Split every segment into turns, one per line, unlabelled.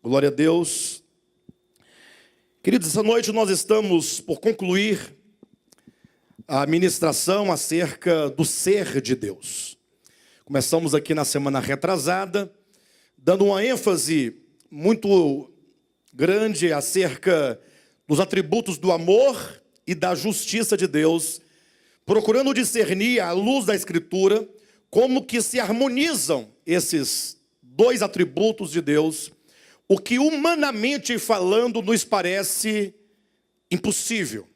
Glória a Deus. Queridos, essa noite nós estamos por concluir a ministração acerca do ser de Deus. Começamos aqui na semana retrasada, dando uma ênfase muito grande acerca dos atributos do amor e da justiça de Deus, procurando discernir à luz da Escritura como que se harmonizam esses dois atributos de Deus, o que humanamente falando nos parece impossível.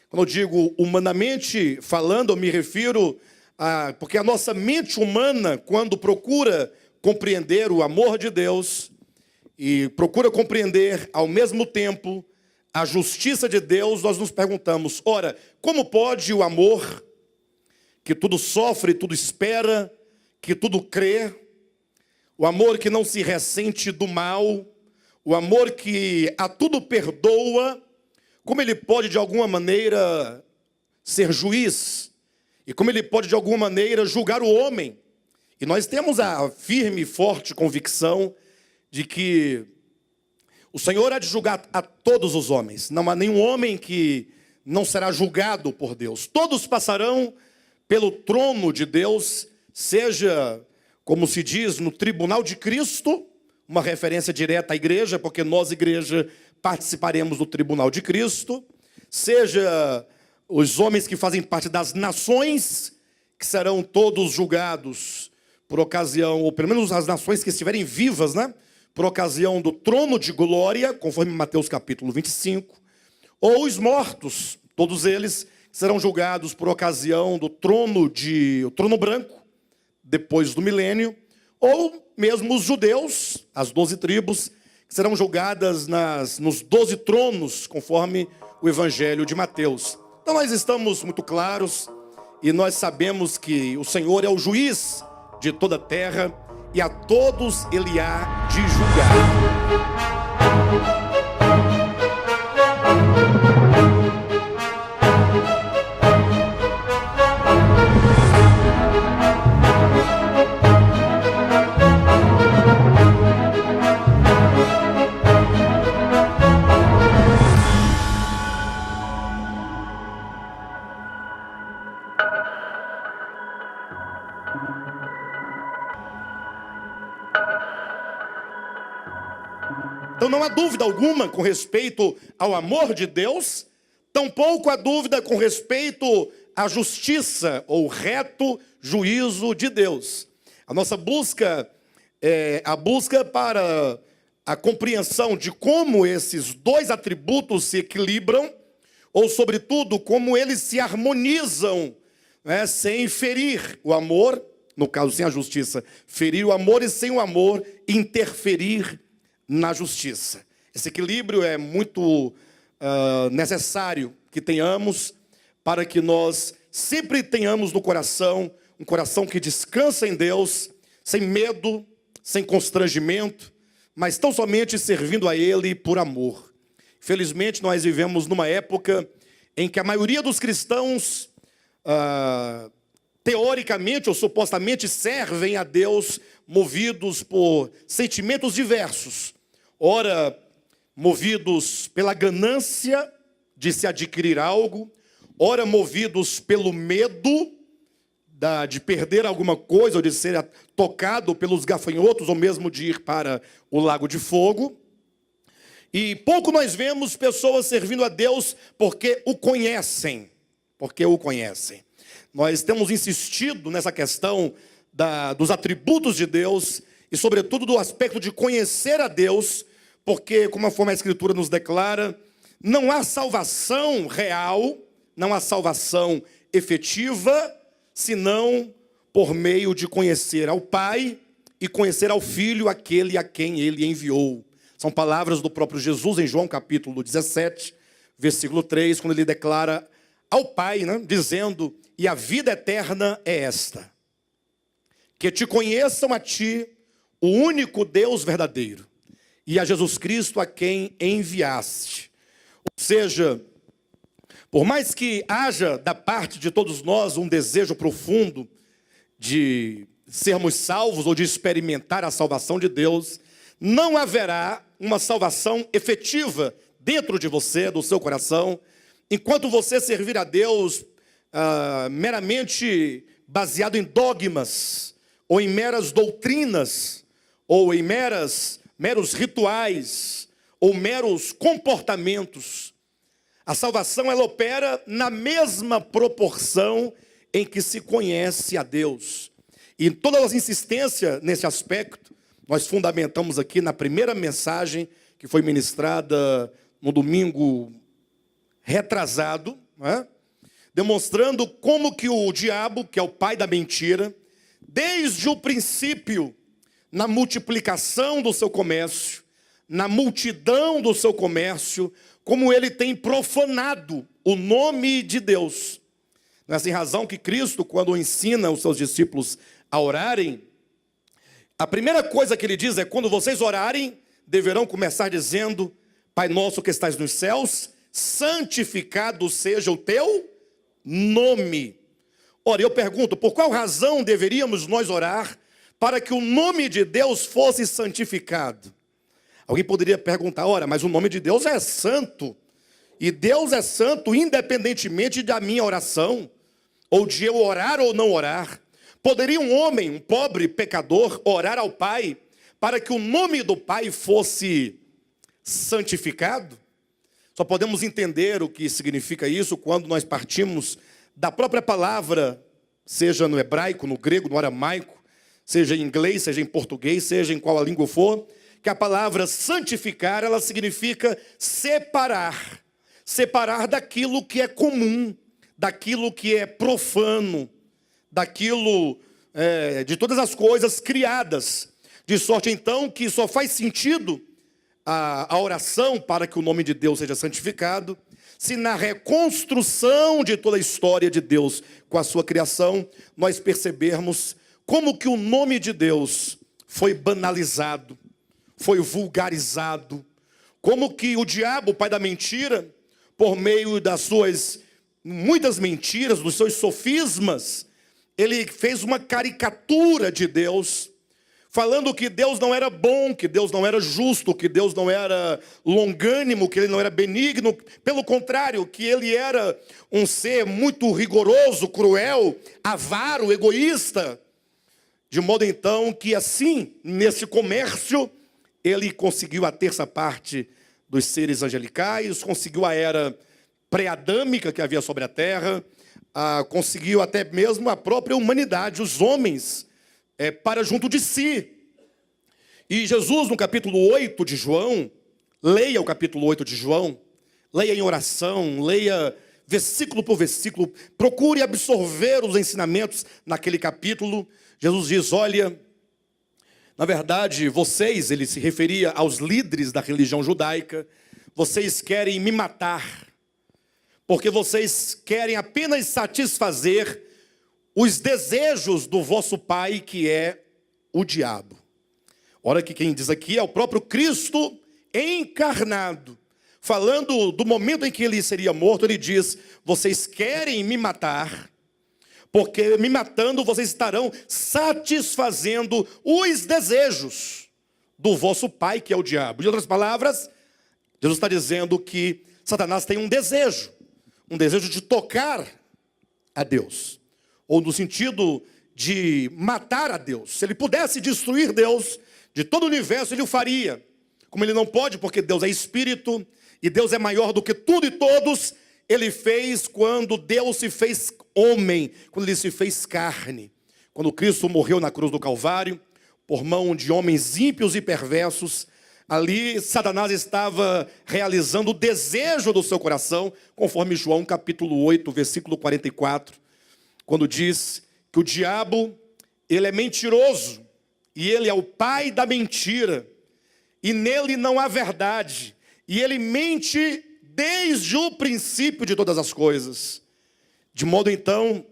Quando eu digo humanamente falando, eu me refiro a... porque a nossa mente humana, quando procura compreender o amor de Deus e procura compreender ao mesmo tempo a justiça de Deus, nós nos perguntamos, ora, como pode o amor, que tudo sofre, tudo espera, que tudo crê, o amor que não se ressente do mal, o amor que a tudo perdoa, como ele pode de alguma maneira ser juiz? E como ele pode de alguma maneira julgar o homem? E nós temos a firme e forte convicção de que o Senhor há de julgar a todos os homens. Não há nenhum homem que não será julgado por Deus. Todos passarão pelo trono de Deus, seja, como se diz, no tribunal de Cristo, uma referência direta à igreja, porque nós, igreja, participaremos do tribunal de Cristo, seja os homens que fazem parte das nações, que serão todos julgados por ocasião, ou pelo menos as nações que estiverem vivas, né? Por ocasião do trono de glória, conforme Mateus capítulo 25, ou os mortos, todos eles serão julgados por ocasião do trono branco, depois do milênio, ou mesmo os judeus, as 12 tribos, que serão julgadas nos 12 tronos, conforme o Evangelho de Mateus. Então nós estamos muito claros e nós sabemos que o Senhor é o juiz de toda a terra e a todos ele há de julgar. Então não há dúvida alguma com respeito ao amor de Deus, tampouco há dúvida com respeito à justiça ou reto juízo de Deus. A nossa busca é a busca para a compreensão de como esses dois atributos se equilibram, ou sobretudo como eles se harmonizam, né, sem ferir o amor, no caso sem a justiça, ferir o amor e sem o amor interferir na justiça. Esse equilíbrio é muito necessário que tenhamos para que nós sempre tenhamos no coração, um coração que descansa em Deus, sem medo, sem constrangimento, mas tão somente servindo a Ele por amor. Infelizmente nós vivemos numa época em que a maioria dos cristãos, teoricamente ou supostamente, servem a Deus movidos por sentimentos diversos. Ora, movidos pela ganância de se adquirir algo, ora movidos pelo medo de perder alguma coisa, ou de ser tocado pelos gafanhotos, ou mesmo de ir para o lago de fogo. E pouco nós vemos pessoas servindo a Deus porque o conhecem, Nós temos insistido nessa questão dos atributos de Deus e, sobretudo, do aspecto de conhecer a Deus, porque, como a Escritura nos declara, não há salvação real, não há salvação efetiva, senão por meio de conhecer ao Pai e conhecer ao Filho, aquele a quem Ele enviou. São palavras do próprio Jesus em João capítulo 17, versículo 3, quando Ele declara ao Pai, né, dizendo, e a vida eterna é esta, que te conheçam a Ti, o único Deus verdadeiro, e a Jesus Cristo a quem enviaste. Ou seja, por mais que haja da parte de todos nós um desejo profundo de sermos salvos ou de experimentar a salvação de Deus, não haverá uma salvação efetiva dentro de você, do seu coração, enquanto você servir a Deus meramente baseado em dogmas, ou em meras doutrinas, ou em meros rituais, ou meros comportamentos. A salvação, ela opera na mesma proporção em que se conhece a Deus. E todas as insistências nesse aspecto, nós fundamentamos aqui na primeira mensagem que foi ministrada no domingo retrasado, né? Demonstrando como que o diabo, que é o pai da mentira, desde o princípio, na multiplicação do seu comércio, na multidão do seu comércio, como ele tem profanado o nome de Deus. Não é sem razão que Cristo, quando ensina os seus discípulos a orarem, a primeira coisa que ele diz é: quando vocês orarem, deverão começar dizendo: Pai nosso que estás nos céus, santificado seja o teu nome. Ora, eu pergunto, por qual razão deveríamos nós orar para que o nome de Deus fosse santificado? Alguém poderia perguntar: ora, mas o nome de Deus é santo, e Deus é santo independentemente da minha oração, ou de eu orar ou não orar. Poderia um homem, um pobre pecador, orar ao Pai para que o nome do Pai fosse santificado? Só podemos entender o que significa isso quando nós partimos da própria palavra, seja no hebraico, no grego, no aramaico, seja em inglês, seja em português, seja em qual a língua for, que a palavra santificar, ela significa separar. Separar daquilo que é comum, daquilo que é profano, daquilo, de todas as coisas criadas. De sorte então que só faz sentido a oração para que o nome de Deus seja santificado, se na reconstrução de toda a história de Deus com a sua criação, nós percebermos como que o nome de Deus foi banalizado, foi vulgarizado, como que o diabo, o pai da mentira, por meio das suas muitas mentiras, dos seus sofismas, ele fez uma caricatura de Deus, falando que Deus não era bom, que Deus não era justo, que Deus não era longânimo, que Ele não era benigno. Pelo contrário, que Ele era um ser muito rigoroso, cruel, avaro, egoísta. De modo então que assim, nesse comércio, Ele conseguiu a terça parte dos seres angelicais, conseguiu a era pré-adâmica que havia sobre a terra, conseguiu até mesmo a própria humanidade, os homens, para junto de si. E Jesus, no capítulo 8 de João, leia o capítulo 8 de João, leia em oração, leia versículo por versículo, procure absorver os ensinamentos naquele capítulo. Jesus diz: olha, na verdade, vocês, ele se referia aos líderes da religião judaica, vocês querem me matar, porque vocês querem apenas satisfazer os desejos do vosso pai, que é o diabo. Ora, que quem diz aqui é o próprio Cristo encarnado. Falando do momento em que ele seria morto, ele diz: vocês querem me matar, porque me matando vocês estarão satisfazendo os desejos do vosso pai, que é o diabo. Em outras palavras, Jesus está dizendo que Satanás tem um desejo de tocar a Deus, ou no sentido de matar a Deus. Se ele pudesse destruir Deus de todo o universo, ele o faria. Como ele não pode, porque Deus é espírito, e Deus é maior do que tudo e todos, ele fez quando Deus se fez homem, quando ele se fez carne. Quando Cristo morreu na cruz do Calvário, por mão de homens ímpios e perversos, ali Satanás estava realizando o desejo do seu coração, conforme João capítulo 8, versículo 44, quando diz que o diabo, ele é mentiroso, e ele é o pai da mentira, e nele não há verdade, e ele mente desde o princípio de todas as coisas. De modo então,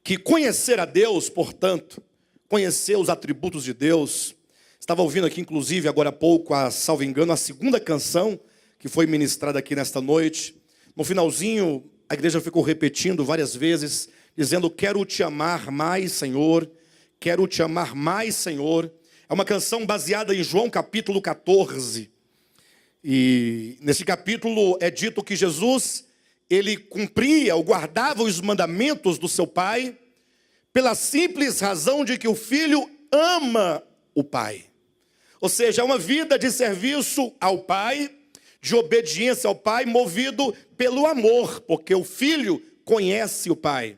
que conhecer a Deus, portanto, conhecer os atributos de Deus. Estava ouvindo aqui, inclusive, agora há pouco, salvo engano, a segunda canção que foi ministrada aqui nesta noite. No finalzinho, a igreja ficou repetindo várias vezes, dizendo: quero te amar mais, Senhor, quero te amar mais, Senhor. É uma canção baseada em João capítulo 14. E nesse capítulo é dito que Jesus, ele cumpria ou guardava os mandamentos do seu Pai, pela simples razão de que o Filho ama o Pai. Ou seja, é uma vida de serviço ao Pai, de obediência ao Pai, movido pelo amor, porque o Filho conhece o Pai.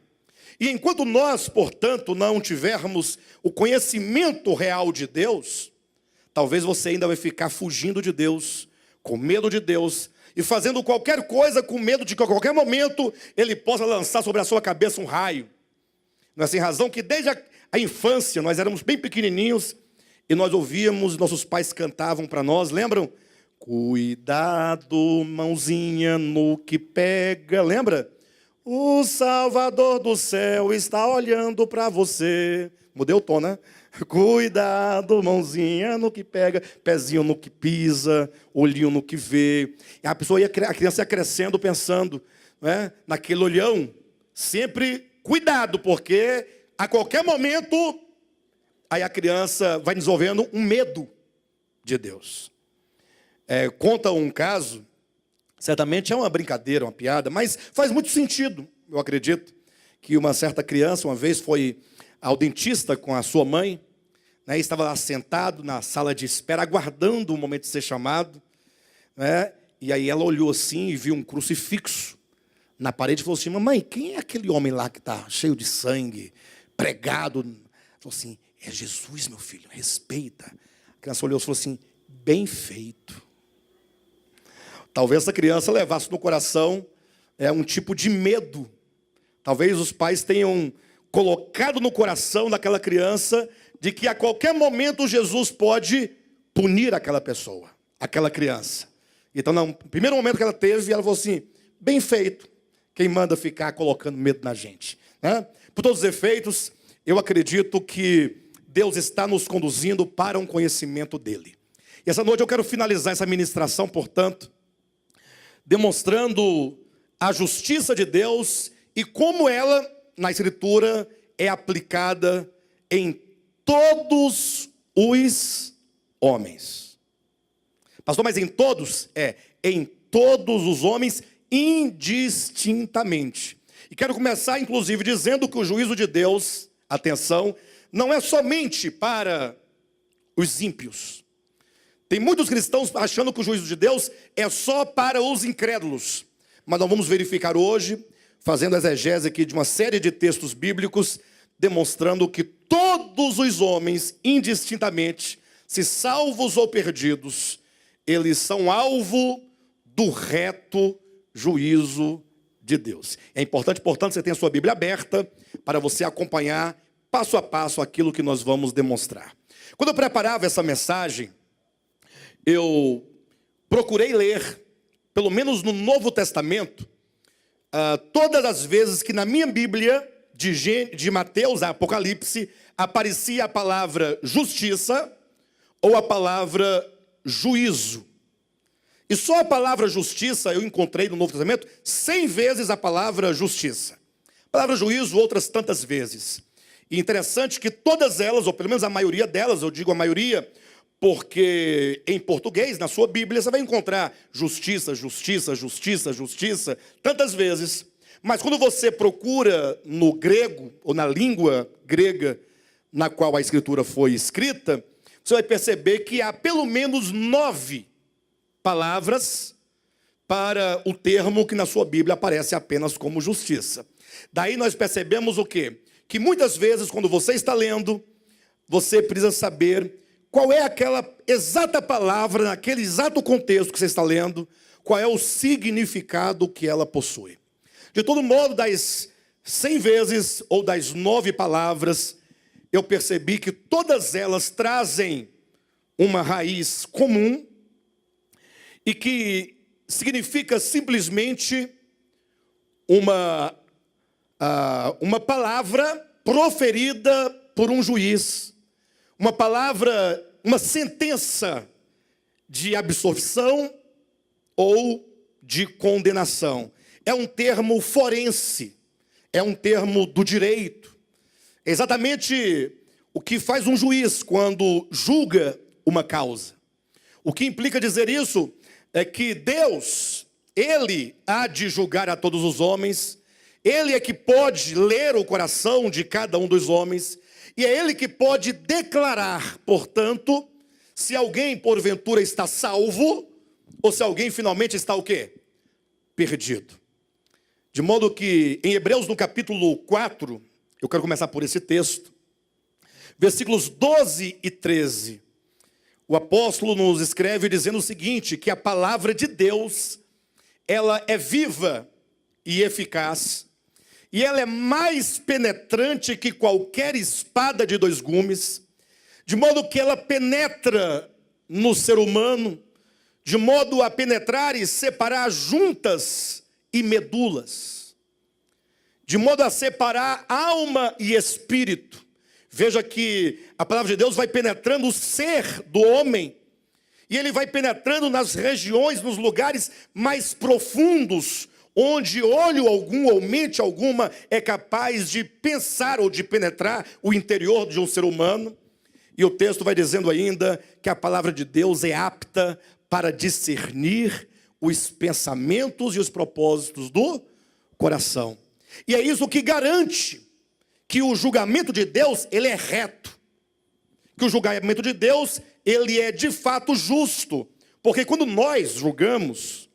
E enquanto nós, portanto, não tivermos o conhecimento real de Deus, talvez você ainda vai ficar fugindo de Deus, com medo de Deus, e fazendo qualquer coisa com medo de que a qualquer momento Ele possa lançar sobre a sua cabeça um raio. Não é sem razão que desde a infância, nós éramos bem pequenininhos, e nós ouvíamos, nossos pais cantavam para nós, lembram? Cuidado, mãozinha no que pega, lembra? O Salvador do céu está olhando para você. Mudei o tom, né? Cuidado, mãozinha no que pega, pezinho no que pisa, olhinho no que vê. E a criança ia crescendo pensando, né, naquele olhão. Sempre cuidado, porque a qualquer momento, aí a criança vai desenvolvendo um medo de Deus. Conta um caso. Certamente é uma brincadeira, uma piada, mas faz muito sentido, eu acredito, que uma certa criança, uma vez, foi ao dentista com a sua mãe, né, e estava lá sentado na sala de espera, aguardando o momento de ser chamado, né, e aí ela olhou assim e viu um crucifixo na parede e falou assim, mamãe, quem é aquele homem lá que está cheio de sangue, pregado? Falou assim, é Jesus, meu filho, respeita. A criança olhou e falou assim, bem feito. Talvez essa criança levasse no coração um tipo de medo. Talvez os pais tenham colocado no coração daquela criança de que a qualquer momento Jesus pode punir aquela pessoa, aquela criança. Então, no primeiro momento que ela teve, ela falou assim, bem feito, quem manda ficar colocando medo na gente, né? Por todos os efeitos, eu acredito que Deus está nos conduzindo para um conhecimento dele. E essa noite eu quero finalizar essa ministração, portanto, demonstrando a justiça de Deus e como ela, na Escritura, é aplicada em todos os homens. Pastor, mas em todos? Em todos os homens, indistintamente. E quero começar, inclusive, dizendo que o juízo de Deus, atenção, não é somente para os ímpios. Tem muitos cristãos achando que o juízo de Deus é só para os incrédulos. Mas nós vamos verificar hoje, fazendo a exegese aqui de uma série de textos bíblicos, demonstrando que todos os homens, indistintamente, se salvos ou perdidos, eles são alvo do reto juízo de Deus. É importante, portanto, você tenha a sua Bíblia aberta para você acompanhar passo a passo aquilo que nós vamos demonstrar. Quando eu preparava essa mensagem, eu procurei ler, pelo menos no Novo Testamento, todas as vezes que na minha Bíblia, de Mateus a Apocalipse, aparecia a palavra justiça ou a palavra juízo. E só a palavra justiça eu encontrei no Novo Testamento 100 vezes a palavra justiça. A palavra juízo outras tantas vezes. E interessante que todas elas, ou pelo menos a maioria delas, eu digo a maioria, porque em português, na sua Bíblia, você vai encontrar justiça, justiça, justiça, justiça, tantas vezes. Mas quando você procura no grego, ou na língua grega, na qual a Escritura foi escrita, você vai perceber que há pelo menos 9 palavras para o termo que na sua Bíblia aparece apenas como justiça. Daí nós percebemos o quê? Que muitas vezes, quando você está lendo, você precisa saber qual é aquela exata palavra, naquele exato contexto que você está lendo, qual é o significado que ela possui. De todo modo, das 100 vezes, ou das 9 palavras, eu percebi que todas elas trazem uma raiz comum, e que significa simplesmente uma palavra proferida por um juiz, uma palavra, uma sentença de absolvição ou de condenação. É um termo forense, é um termo do direito. É exatamente o que faz um juiz quando julga uma causa. O que implica dizer isso é que Deus, Ele há de julgar a todos os homens, Ele é que pode ler o coração de cada um dos homens, e é Ele que pode declarar, portanto, se alguém porventura está salvo, ou se alguém finalmente está o quê? Perdido. De modo que em Hebreus no capítulo 4, eu quero começar por esse texto, versículos 12 e 13, o apóstolo nos escreve dizendo o seguinte, que a palavra de Deus, ela é viva e eficaz, e ela é mais penetrante que qualquer espada de dois gumes, de modo que ela penetra no ser humano, de modo a penetrar e separar juntas e medulas, de modo a separar alma e espírito. Veja que a palavra de Deus vai penetrando o ser do homem, e ele vai penetrando nas regiões, nos lugares mais profundos, onde olho algum ou mente alguma é capaz de pensar ou de penetrar o interior de um ser humano. E o texto vai dizendo ainda que a palavra de Deus é apta para discernir os pensamentos e os propósitos do coração. E é isso que garante que o julgamento de Deus, ele é reto. Que o julgamento de Deus, ele é de fato justo. Porque quando nós julgamos,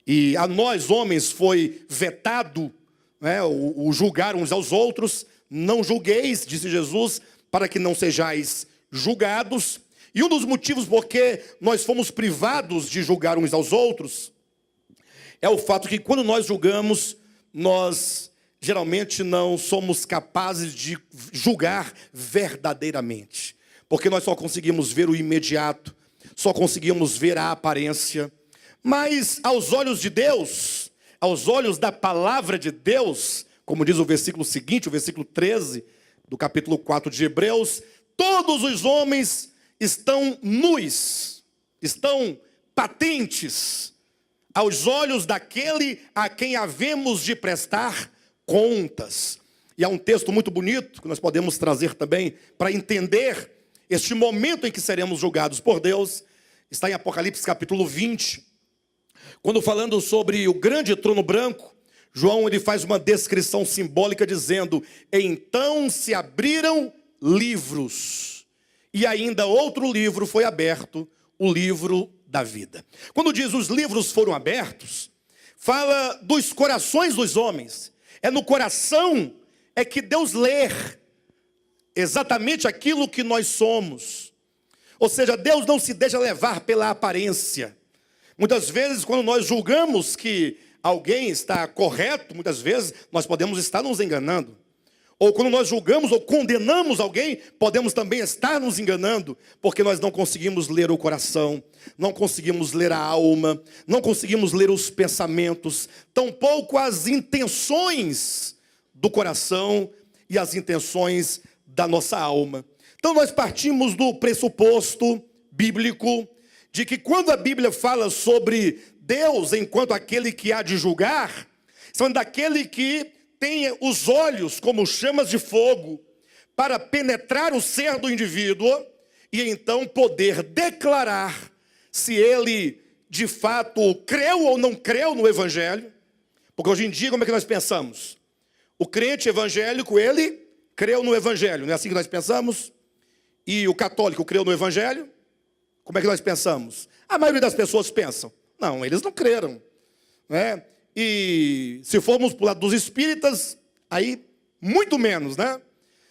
e a nós homens foi vetado, né, o julgar uns aos outros, não julgueis, disse Jesus, para que não sejais julgados. E um dos motivos porque nós fomos privados de julgar uns aos outros é o fato que quando nós julgamos, nós geralmente não somos capazes de julgar verdadeiramente. Porque nós só conseguimos ver o imediato, só conseguimos ver a aparência. Mas aos olhos de Deus, aos olhos da palavra de Deus, como diz o versículo seguinte, o versículo 13 do capítulo 4 de Hebreus, todos os homens estão nus, estão patentes aos olhos daquele a quem havemos de prestar contas. E há um texto muito bonito que nós podemos trazer também para entender este momento em que seremos julgados por Deus. Está em Apocalipse capítulo 20, quando falando sobre o grande trono branco, João ele faz uma descrição simbólica dizendo: então se abriram livros, e ainda outro livro foi aberto, o livro da vida. Quando diz os livros foram abertos, fala dos corações dos homens. É no coração é que Deus lê exatamente aquilo que nós somos. Ou seja, Deus não se deixa levar pela aparência. Muitas vezes, quando nós julgamos que alguém está correto, muitas vezes nós podemos estar nos enganando. Ou quando nós julgamos ou condenamos alguém, podemos também estar nos enganando, porque nós não conseguimos ler o coração, não conseguimos ler a alma, não conseguimos ler os pensamentos, tampouco as intenções do coração e as intenções da nossa alma. Então nós partimos do pressuposto bíblico de que quando a Bíblia fala sobre Deus enquanto aquele que há de julgar, são daquele que tem os olhos como chamas de fogo para penetrar o ser do indivíduo e então poder declarar se ele de fato creu ou não creu no Evangelho. Porque hoje em dia como é que nós pensamos? O crente evangélico, ele creu no Evangelho, não é assim que nós pensamos? E o católico creu no Evangelho? Como é que nós pensamos? A maioria das pessoas pensam, não, eles não creram, né? E se formos para o lado dos espíritas, aí muito menos, né?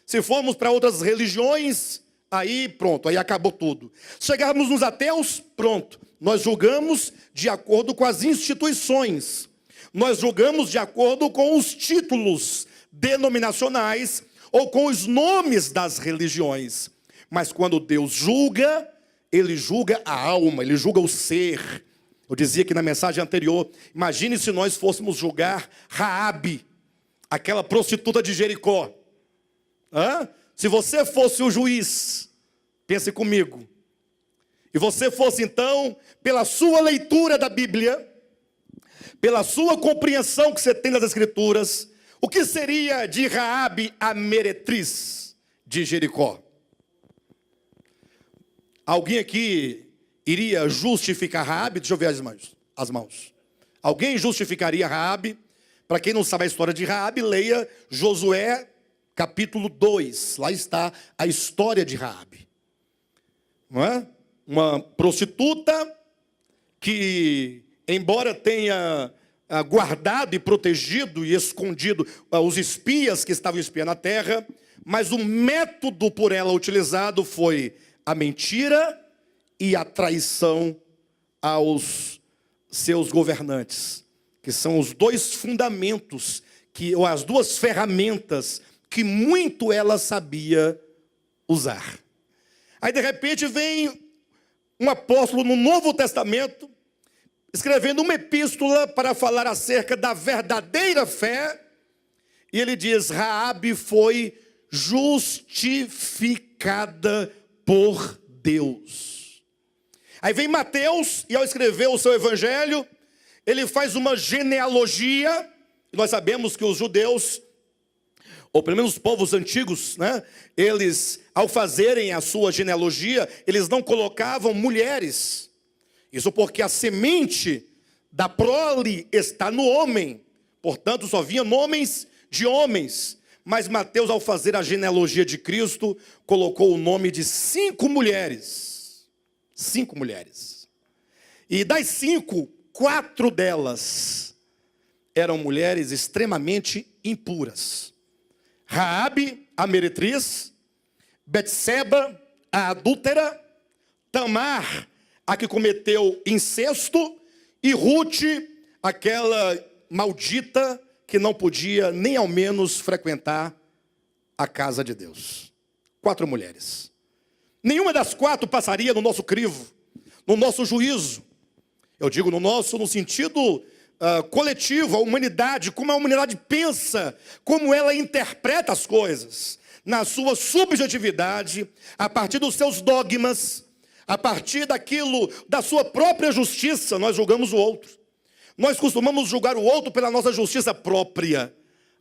Se formos para outras religiões, aí pronto, aí acabou tudo. Chegarmos nos ateus, pronto. Nós julgamos de acordo com as instituições. Nós julgamos de acordo com os títulos denominacionais ou com os nomes das religiões. Mas quando Deus julga, Ele julga a alma, Ele julga o ser. Eu dizia aqui na mensagem anterior, imagine se nós fôssemos julgar Raabe, aquela prostituta de Jericó. Se você fosse o juiz, pense comigo, e você fosse então, pela sua leitura da Bíblia, pela sua compreensão que você tem das Escrituras, o que seria de Raabe a meretriz de Jericó? Alguém aqui iria justificar Raabe? Deixa eu ver as mãos. Alguém justificaria Raabe? Para quem não sabe a história de Raabe, leia Josué capítulo 2. Lá está a história de Raabe. Não é? Uma prostituta que, embora tenha guardado e protegido e escondido os espias que estavam espiando a terra, mas o método por ela utilizado foi a mentira e a traição aos seus governantes, que são os dois fundamentos, ou as duas ferramentas que muito ela sabia usar. Aí de repente vem um apóstolo no Novo Testamento, escrevendo uma epístola para falar acerca da verdadeira fé, e ele diz: Raabe foi justificada por Deus. Aí vem Mateus, e ao escrever o seu evangelho, ele faz uma genealogia, e nós sabemos que os judeus, ou pelo menos os povos antigos, né, eles, ao fazerem a sua genealogia, eles não colocavam mulheres. Isso porque a semente da prole está no homem. Portanto, só vinha nomes de homens. Mas Mateus, ao fazer a genealogia de Cristo, colocou o nome de 5 mulheres. 5 mulheres. E das 5, 4 delas eram mulheres extremamente impuras. Raabe, a meretriz, Betseba, a adúltera, Tamar, a que cometeu incesto, e Ruth, aquela maldita que não podia nem ao menos frequentar a casa de Deus. 4 mulheres. Nenhuma das 4 passaria no nosso crivo, no nosso juízo. Eu digo no nosso, no sentido coletivo, a humanidade, como a humanidade pensa, como ela interpreta as coisas, na sua subjetividade, a partir dos seus dogmas, a partir daquilo, da sua própria justiça, nós julgamos o outro. Nós costumamos julgar o outro pela nossa justiça própria,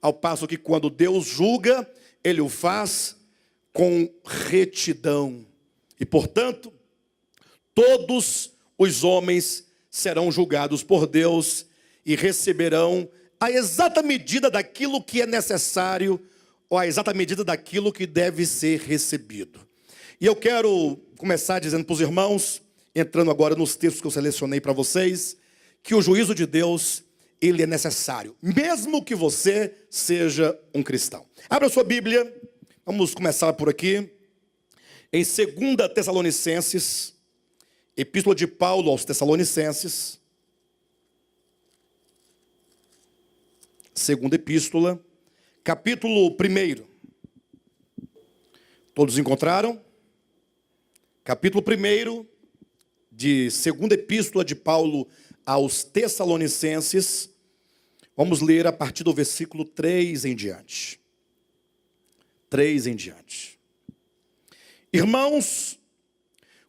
ao passo que quando Deus julga, Ele o faz com retidão. E, portanto, todos os homens serão julgados por Deus e receberão a exata medida daquilo que é necessário, ou a exata medida daquilo que deve ser recebido. E eu quero começar dizendo para os irmãos, entrando agora nos textos que eu selecionei para vocês, que o juízo de Deus, ele é necessário, mesmo que você seja um cristão. Abra sua Bíblia, vamos começar por aqui, em 2 Tessalonicenses, Epístola de Paulo aos Tessalonicenses, segunda epístola, capítulo 1. Todos encontraram? Capítulo 1 de segunda epístola de Paulo aos Tessalonicenses. Vamos ler a partir do versículo 3 em diante. 3 em diante. Irmãos,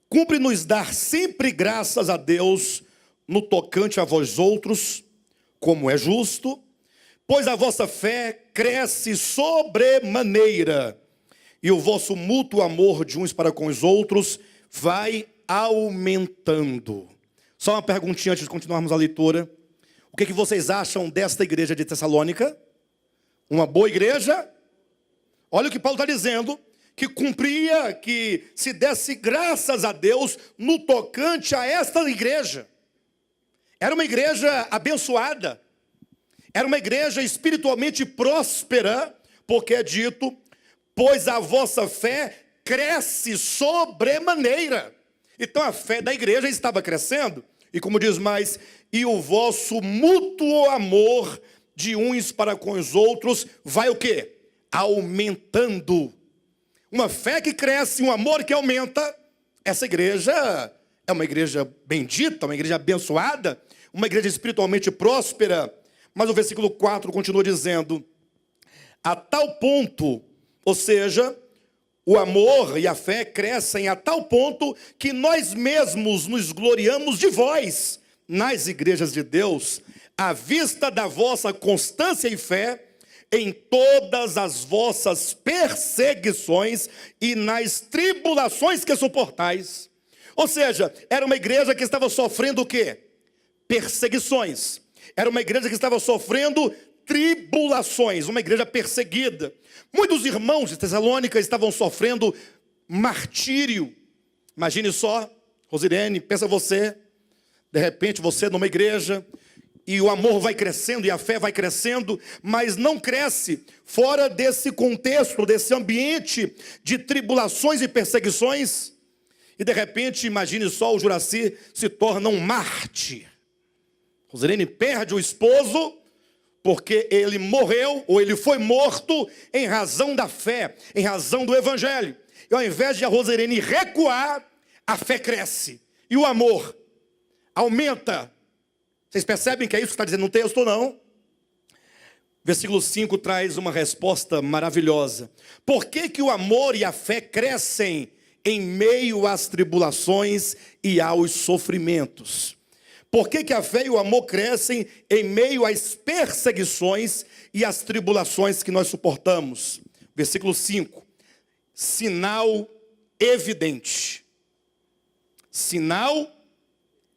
cumpre-nos dar sempre graças a Deus no tocante a vós outros, como é justo, pois a vossa fé cresce sobremaneira, e o vosso mútuo amor de uns para com os outros vai aumentando. Só uma perguntinha antes de continuarmos a leitura. O que vocês acham desta igreja de Tessalônica? Uma boa igreja? Olha o que Paulo está dizendo, que cumpria, que se desse graças a Deus no tocante a esta igreja. Era uma igreja abençoada. Era uma igreja espiritualmente próspera, porque é dito, pois a vossa fé cresce sobremaneira. Então a fé da igreja estava crescendo, e como diz mais, e o vosso mútuo amor de uns para com os outros vai o quê? Aumentando. Uma fé que cresce, um amor que aumenta. Essa igreja é uma igreja bendita, uma igreja abençoada, uma igreja espiritualmente próspera. Mas o versículo 4 continua dizendo, a tal ponto, ou seja, o amor e a fé crescem a tal ponto que nós mesmos nos gloriamos de vós, nas igrejas de Deus, à vista da vossa constância e fé, em todas as vossas perseguições e nas tribulações que suportais. Ou seja, era uma igreja que estava sofrendo o quê? Perseguições. Era uma igreja que estava sofrendo tribulações, uma igreja perseguida. Muitos irmãos de Tessalônica estavam sofrendo martírio. Imagine só, Rosirene, pensa você, de repente você numa igreja, e o amor vai crescendo e a fé vai crescendo, mas não cresce fora desse contexto, desse ambiente de tribulações e perseguições. E de repente, imagine só, o Juraci se torna um mártir. Rosirene perde o esposo porque ele morreu, ou ele foi morto em razão da fé, em razão do evangelho. E ao invés de a Rosirene recuar, a fé cresce e o amor aumenta. Vocês percebem que é isso que está dizendo no texto, não? Versículo 5 traz uma resposta maravilhosa. Por que que o amor e a fé crescem em meio às tribulações e aos sofrimentos? Por que que a fé e o amor crescem em meio às perseguições e às tribulações que nós suportamos? Versículo 5. Sinal evidente. Sinal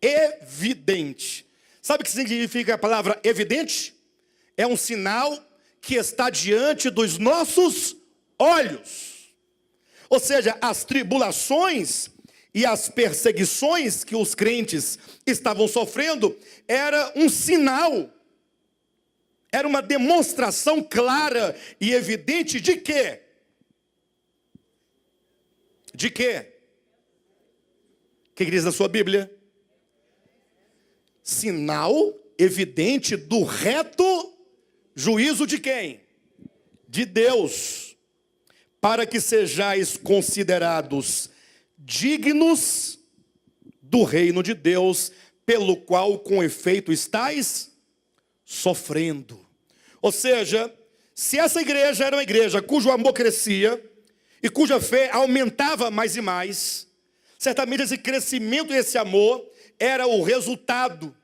evidente. Sabe o que significa a palavra evidente? É um sinal que está diante dos nossos olhos. Ou seja, as tribulações e as perseguições que os crentes estavam sofrendo era um sinal, era uma demonstração clara e evidente de quê? De quê? O que diz na sua Bíblia? Sinal evidente do reto juízo de quem? De Deus, para que sejais considerados dignos do reino de Deus, pelo qual com efeito estáis sofrendo. Ou seja, se essa igreja era uma igreja cujo amor crescia e cuja fé aumentava mais e mais, certamente esse crescimento e esse amor era o resultado,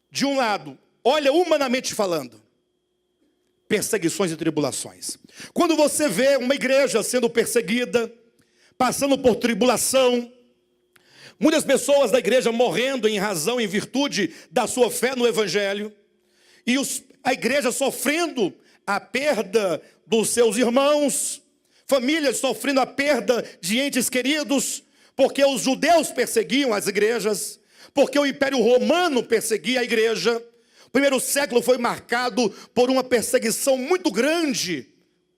de um lado, olha, humanamente falando, perseguições e tribulações. Quando você vê uma igreja sendo perseguida, passando por tribulação, muitas pessoas da igreja morrendo em razão, em virtude da sua fé no evangelho, e a igreja sofrendo a perda dos seus irmãos, famílias sofrendo a perda de entes queridos, porque os judeus perseguiam as igrejas, porque o Império Romano perseguia a igreja. O primeiro século foi marcado por uma perseguição muito grande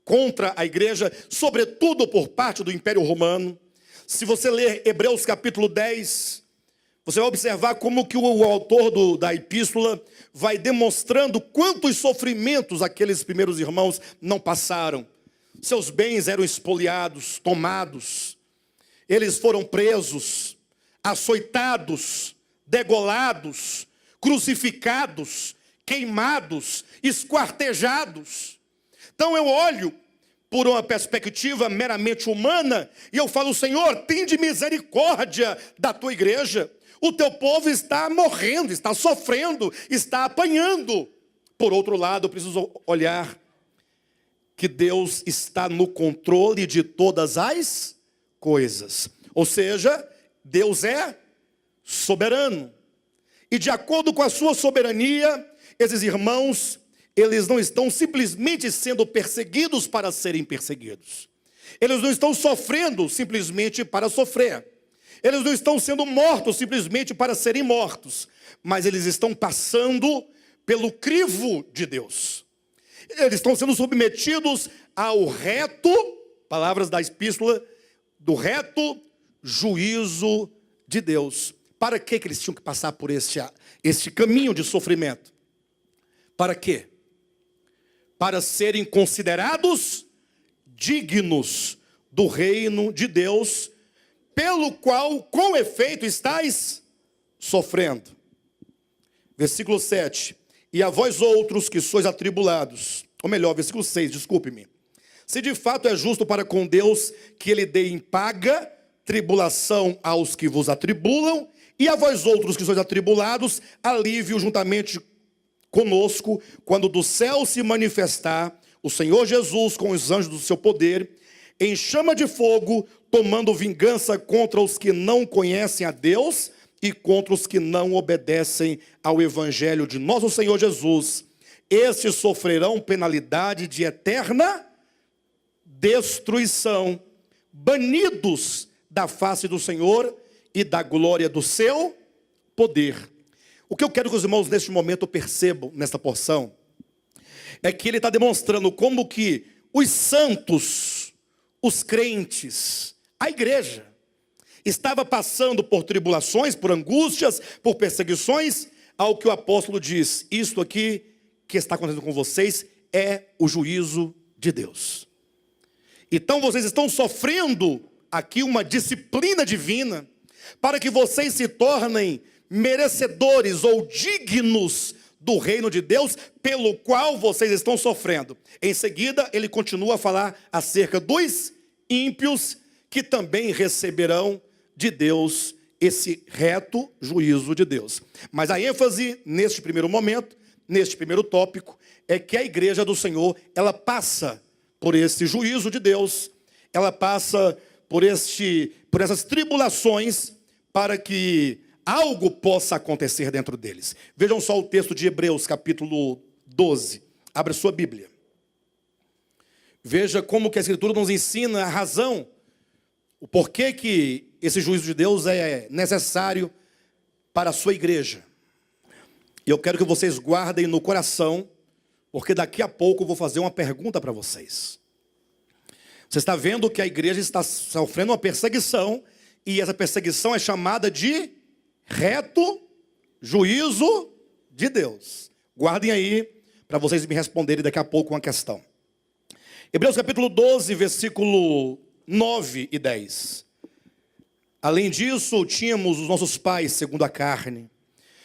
contra a igreja, sobretudo por parte do Império Romano. Se você ler Hebreus capítulo 10, você vai observar como que o autor da epístola vai demonstrando quantos sofrimentos aqueles primeiros irmãos não passaram. Seus bens eram espoliados, tomados, eles foram presos, açoitados, degolados, crucificados, queimados, esquartejados. Então eu olho por uma perspectiva meramente humana e eu falo: Senhor, tende misericórdia da tua igreja. O teu povo está morrendo, está sofrendo, está apanhando. Por outro lado, eu preciso olhar que Deus está no controle de todas as coisas. Ou seja, Deus é soberano. E de acordo com a sua soberania, esses irmãos, eles não estão simplesmente sendo perseguidos para serem perseguidos. Eles não estão sofrendo simplesmente para sofrer. Eles não estão sendo mortos simplesmente para serem mortos. Mas eles estão passando pelo crivo de Deus. Eles estão sendo submetidos ao reto, palavras da epístola, do reto juízo de Deus. Para que eles tinham que passar por este caminho de sofrimento? Para quê? Para serem considerados dignos do reino de Deus, pelo qual, com efeito, estáis sofrendo. Versículo 7. E a vós outros que sois atribulados, ou melhor, versículo 6, desculpe-me. Se de fato é justo para com Deus que ele dê em paga tribulação aos que vos atribulam, e a vós outros que sois atribulados, alívio juntamente conosco, quando do céu se manifestar o Senhor Jesus com os anjos do seu poder, em chama de fogo, tomando vingança contra os que não conhecem a Deus e contra os que não obedecem ao evangelho de nosso Senhor Jesus. Estes sofrerão penalidade de eterna destruição, banidos da face do Senhor e da glória do seu poder. O que eu quero que os irmãos neste momento percebam nesta porção é que ele está demonstrando como que os santos, os crentes, a igreja, estava passando por tribulações, por angústias, por perseguições, ao que o apóstolo diz: isto aqui que está acontecendo com vocês é o juízo de Deus. Então vocês estão sofrendo aqui uma disciplina divina, para que vocês se tornem merecedores ou dignos do reino de Deus, pelo qual vocês estão sofrendo. Em seguida, ele continua a falar acerca dos ímpios, que também receberão de Deus esse reto juízo de Deus. Mas a ênfase neste primeiro momento, neste primeiro tópico, é que a igreja do Senhor, ela passa por esse juízo de Deus, ela passa por essas tribulações, para que algo possa acontecer dentro deles. Vejam só o texto de Hebreus, capítulo 12. Abra sua Bíblia. Veja como que a Escritura nos ensina a razão, o porquê que esse juízo de Deus é necessário para a sua igreja. E eu quero que vocês guardem no coração, porque daqui a pouco eu vou fazer uma pergunta para vocês. Você está vendo que a igreja está sofrendo uma perseguição, e essa perseguição é chamada de reto juízo de Deus. Guardem aí, para vocês me responderem daqui a pouco uma questão. Hebreus capítulo 12, versículo 9 e 10. Além disso, tínhamos os nossos pais, segundo a carne,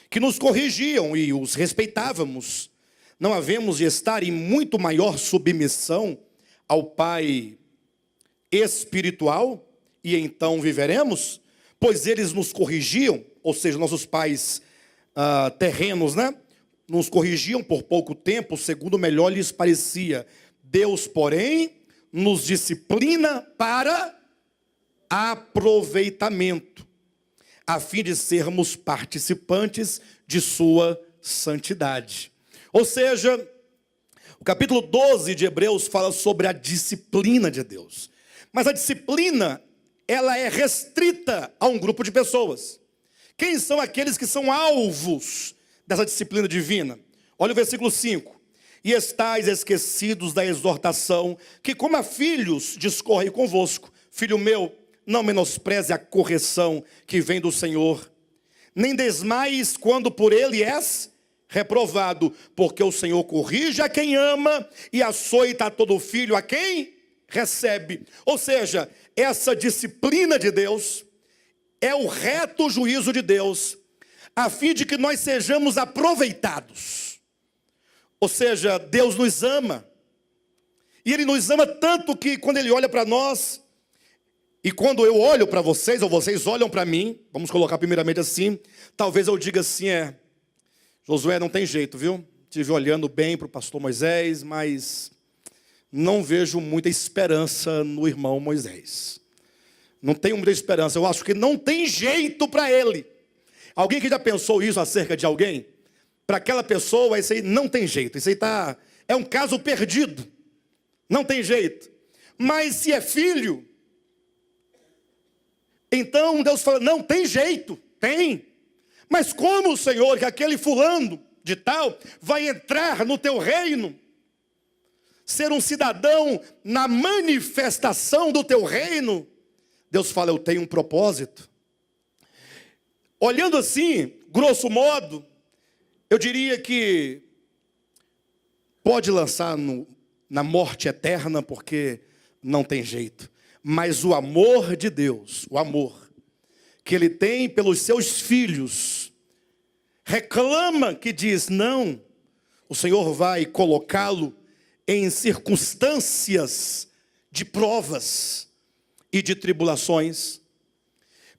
que nos corrigiam e os respeitávamos. Não havemos de estar em muito maior submissão ao Pai espiritual, e então viveremos? Pois eles nos corrigiam, ou seja, nossos pais terrenos, né? Nos corrigiam por pouco tempo, segundo melhor lhes parecia. Deus, porém, nos disciplina para aproveitamento, a fim de sermos participantes de sua santidade. Ou seja, o capítulo 12 de Hebreus fala sobre a disciplina de Deus. Mas a disciplina, ela é restrita a um grupo de pessoas. Quem são aqueles que são alvos dessa disciplina divina? Olha o versículo 5. E estais esquecidos da exortação, que como a filhos discorre convosco. Filho meu, não menospreze a correção que vem do Senhor, nem desmaies quando por ele és reprovado, porque o Senhor corrige a quem ama e açoita a todo filho a quem recebe. Ou seja, essa disciplina de Deus é o reto juízo de Deus, a fim de que nós sejamos aproveitados. Ou seja, Deus nos ama, e Ele nos ama tanto que quando Ele olha para nós, e quando eu olho para vocês, ou vocês olham para mim, vamos colocar primeiramente assim, talvez eu diga assim, Josué, não tem jeito, viu? Estive olhando bem para o pastor Moisés, mas não vejo muita esperança no irmão Moisés. Não tenho muita esperança, eu acho que não tem jeito para ele. Alguém que já pensou isso acerca de alguém? Para aquela pessoa, isso aí não tem jeito, isso aí é um caso perdido, não tem jeito. Mas se é filho, então Deus fala, não tem jeito, tem. Mas como, Senhor, que aquele fulano de tal vai entrar no teu reino, ser um cidadão na manifestação do teu reino? Deus fala, eu tenho um propósito. Olhando assim, grosso modo, eu diria que pode lançar na morte eterna, porque não tem jeito. Mas o amor de Deus, o amor que Ele tem pelos seus filhos, reclama que diz, não, o Senhor vai colocá-lo em circunstâncias de provas e de tribulações,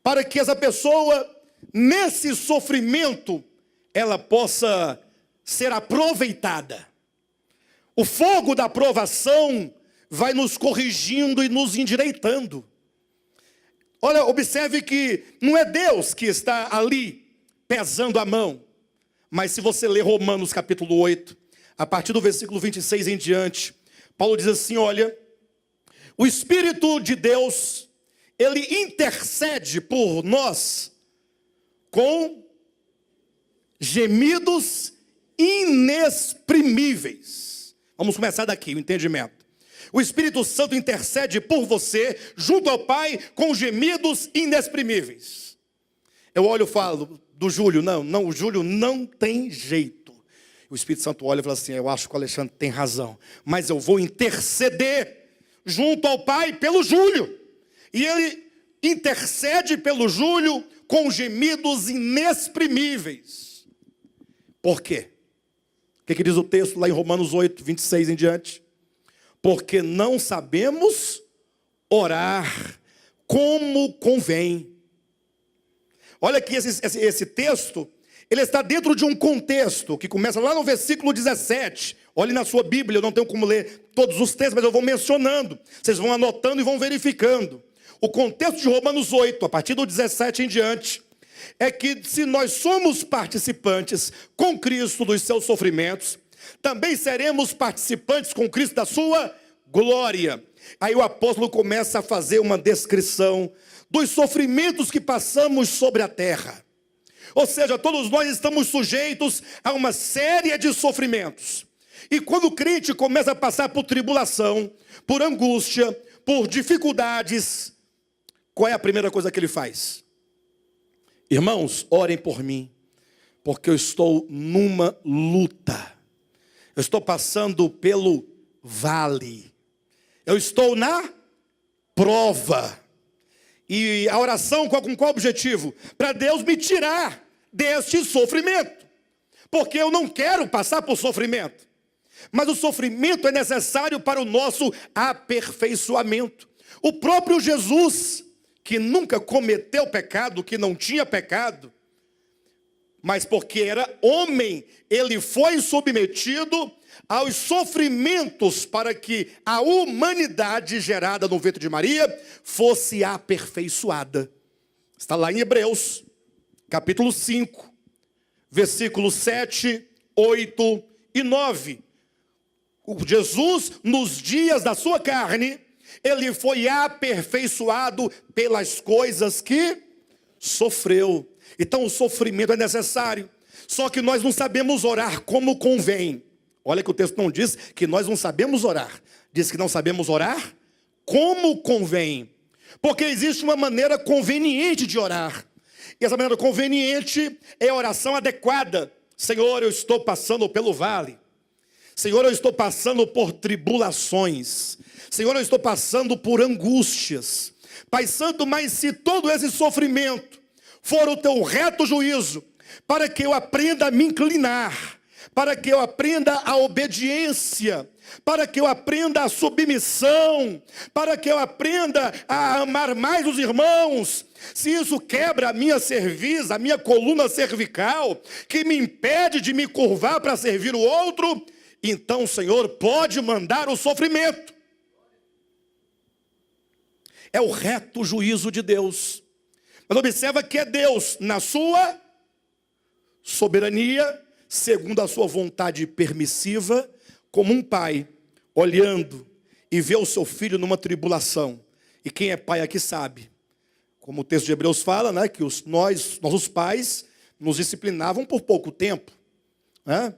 para que essa pessoa, nesse sofrimento, ela possa ser aproveitada. O fogo da provação vai nos corrigindo e nos endireitando. Olha, observe que não é Deus que está ali pesando a mão. Mas se você ler Romanos capítulo 8, a partir do versículo 26 em diante, Paulo diz assim, olha, o Espírito de Deus, ele intercede por nós com gemidos inexprimíveis. Vamos começar daqui, o entendimento. O Espírito Santo intercede por você, junto ao Pai, com gemidos inexprimíveis. Eu olho e falo do Júlio, não, o Júlio não tem jeito. O Espírito Santo olha e fala assim, eu acho que o Alexandre tem razão, mas eu vou interceder junto ao Pai pelo Júlio. E ele intercede pelo Júlio com gemidos inexprimíveis. Por quê? O que diz o texto lá em Romanos 8, 26 em diante? Porque não sabemos orar como convém. Olha aqui esse texto, ele está dentro de um contexto que começa lá no versículo 17. Olhe na sua Bíblia, eu não tenho como ler todos os textos, mas eu vou mencionando. Vocês vão anotando e vão verificando. O contexto de Romanos 8, a partir do 17 em diante, é que se nós somos participantes com Cristo dos seus sofrimentos, também seremos participantes com Cristo da sua glória. Aí o apóstolo começa a fazer uma descrição dos sofrimentos que passamos sobre a terra. Ou seja, todos nós estamos sujeitos a uma série de sofrimentos. E quando o crente começa a passar por tribulação, por angústia, por dificuldades, qual é a primeira coisa que ele faz? Irmãos, orem por mim, porque eu estou numa luta. Eu estou passando pelo vale. Eu estou na prova. E a oração com qual objetivo? Para Deus me tirar deste sofrimento. Porque eu não quero passar por sofrimento. Mas o sofrimento é necessário para o nosso aperfeiçoamento. O próprio Jesus, que nunca cometeu pecado, que não tinha pecado, mas porque era homem, ele foi submetido aos sofrimentos para que a humanidade gerada no ventre de Maria fosse aperfeiçoada. Está lá em Hebreus, capítulo 5, versículos 7, 8 e 9. O Jesus, nos dias da sua carne, ele foi aperfeiçoado pelas coisas que sofreu. Então o sofrimento é necessário. Só que nós não sabemos orar como convém. Olha que o texto não diz que nós não sabemos orar. Diz que não sabemos orar como convém. Porque existe uma maneira conveniente de orar. E essa maneira conveniente é a oração adequada. Senhor, eu estou passando pelo vale. Senhor, eu estou passando por tribulações. Senhor, eu estou passando por angústias. Pai Santo, mas se todo esse sofrimento for o teu reto juízo, para que eu aprenda a me inclinar, para que eu aprenda a obediência, para que eu aprenda a submissão, para que eu aprenda a amar mais os irmãos, se isso quebra a minha cerviz, a minha coluna cervical, que me impede de me curvar para servir o outro, então o Senhor pode mandar o sofrimento. É o reto juízo de Deus. Mas observa que é Deus, na sua soberania, segundo a sua vontade permissiva, como um pai, olhando e vê o seu filho numa tribulação. E quem é pai aqui sabe. Como o texto de Hebreus fala, né, que nossos pais nos disciplinavam por pouco tempo. Né?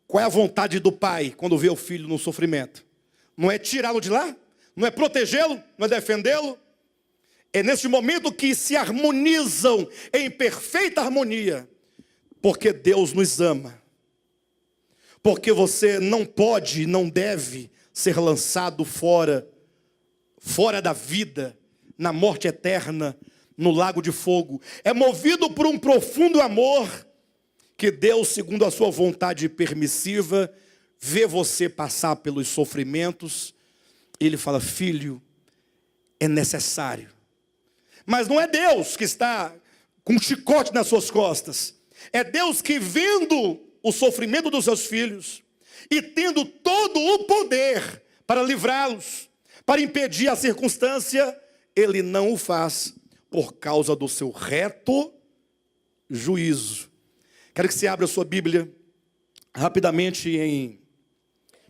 Qual é a vontade do pai quando vê o filho no sofrimento? Não é tirá-lo de lá? Não é protegê-lo? Não é defendê-lo? É nesse momento que se harmonizam em perfeita harmonia. Porque Deus nos ama. Porque você não pode, não deve ser lançado fora da vida, na morte eterna, no lago de fogo. É movido por um profundo amor que Deus, segundo a sua vontade permissiva, vê você passar pelos sofrimentos. E Ele fala, filho, é necessário. Mas não é Deus que está com um chicote nas suas costas. É Deus que, vendo o sofrimento dos seus filhos e tendo todo o poder para livrá-los, para impedir a circunstância, Ele não o faz. por causa do seu reto juízo. Quero que você abra a sua Bíblia rapidamente em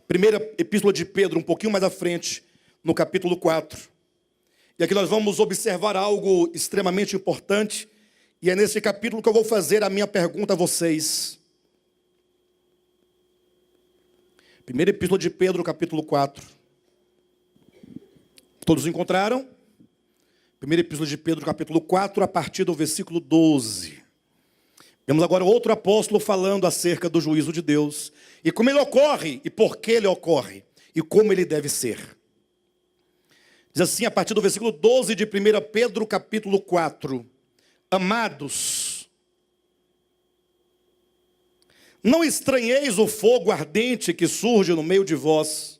primeira epístola de Pedro, um pouquinho mais à frente, no capítulo 4. E aqui nós vamos observar algo extremamente importante, e é nesse capítulo que eu vou fazer a minha pergunta a vocês. Primeira epístola de Pedro, capítulo 4. Todos encontraram? Primeira epístola de Pedro, capítulo 4, a partir do versículo 12. Vemos agora outro apóstolo falando acerca do juízo de Deus, e como ele ocorre, e por que ele ocorre, e como ele deve ser. Diz assim, a partir do versículo 12 de 1 Pedro, capítulo 4. Amados, não estranheis o fogo ardente que surge no meio de vós,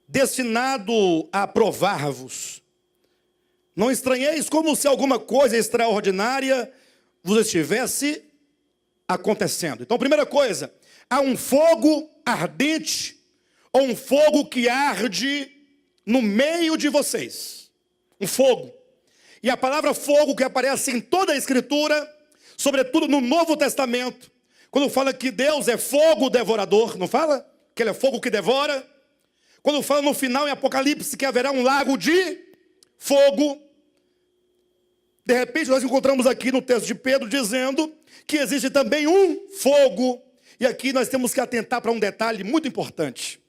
destinado a provar-vos. Não estranheis como se alguma coisa extraordinária vos estivesse acontecendo. Então, primeira coisa, há um fogo ardente, ou um fogo que arde no meio de vocês. Um fogo. E a palavra fogo que aparece em toda a Escritura, sobretudo no Novo Testamento, quando fala que Deus é fogo devorador, não fala? Que Ele é fogo que devora. Quando fala no final em Apocalipse que haverá um lago de fogo. De repente nós encontramos aqui no texto de Pedro dizendo que existe também um fogo. E aqui nós temos que atentar para um detalhe muito importante.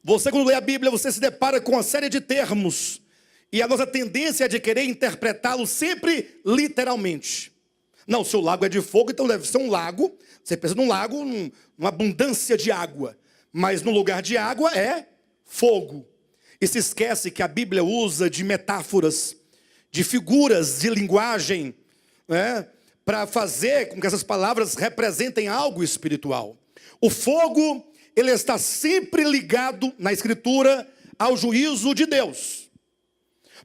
Você, quando lê a Bíblia, você se depara com uma série de termos, e a nossa tendência é de querer interpretá-lo sempre literalmente. Não, se o lago é de fogo, então deve ser um lago. Você pensa num lago, uma abundância de água. Mas no lugar de água é fogo. E se esquece que a Bíblia usa de metáforas, de figuras de linguagem, né, para fazer com que essas palavras representem algo espiritual. O fogo, ele está sempre ligado na Escritura ao juízo de Deus.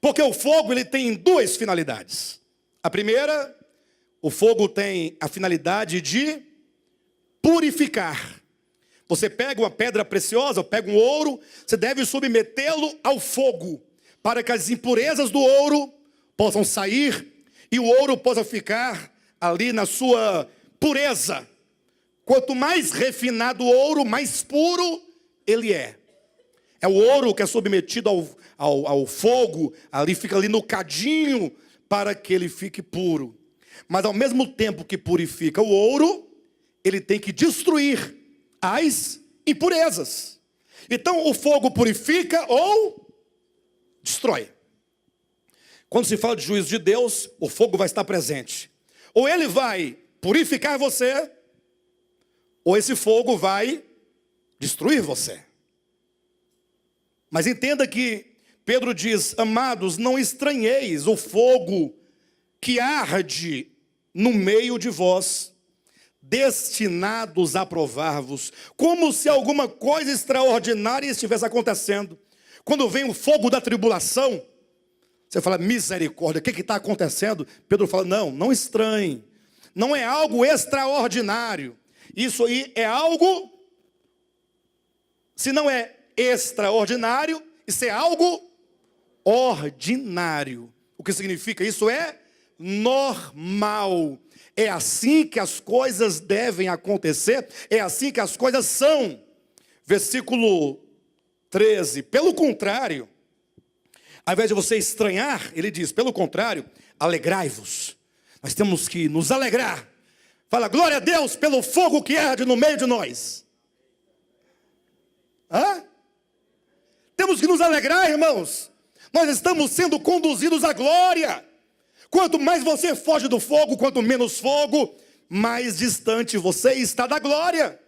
Porque o fogo, ele tem duas finalidades. A primeira, o fogo tem a finalidade de purificar. Você pega uma pedra preciosa, pega um ouro, você deve submetê-lo ao fogo, para que as impurezas do ouro possam sair e o ouro possa ficar ali na sua pureza. Quanto mais refinado o ouro, mais puro ele é. É o ouro que é submetido ao fogo, ali fica ali no cadinho, para que ele fique puro. Mas ao mesmo tempo que purifica o ouro, ele tem que destruir as impurezas. Então o fogo purifica ou destrói. Quando se fala de juízo de Deus, o fogo vai estar presente. Ou ele vai purificar você, ou esse fogo vai destruir você. Mas entenda que Pedro diz, amados, não estranheis o fogo que arde no meio de vós, destinados a provar-vos, como se alguma coisa extraordinária estivesse acontecendo. Quando vem o fogo da tribulação, você fala, misericórdia, o que está acontecendo? Pedro fala, não estranhe, não é algo extraordinário, isso aí é algo, se não é extraordinário, isso é algo ordinário. O que significa? Isso é normal. É assim que as coisas devem acontecer, é assim que as coisas são. Versículo 13, pelo contrário, ao invés de você estranhar, ele diz, pelo contrário, alegrai-vos. Nós temos que nos alegrar. Fala, glória a Deus pelo fogo que arde no meio de nós. Temos que nos alegrar, irmãos. Nós estamos sendo conduzidos à glória. Quanto mais você foge do fogo, quanto menos fogo, mais distante você está da glória.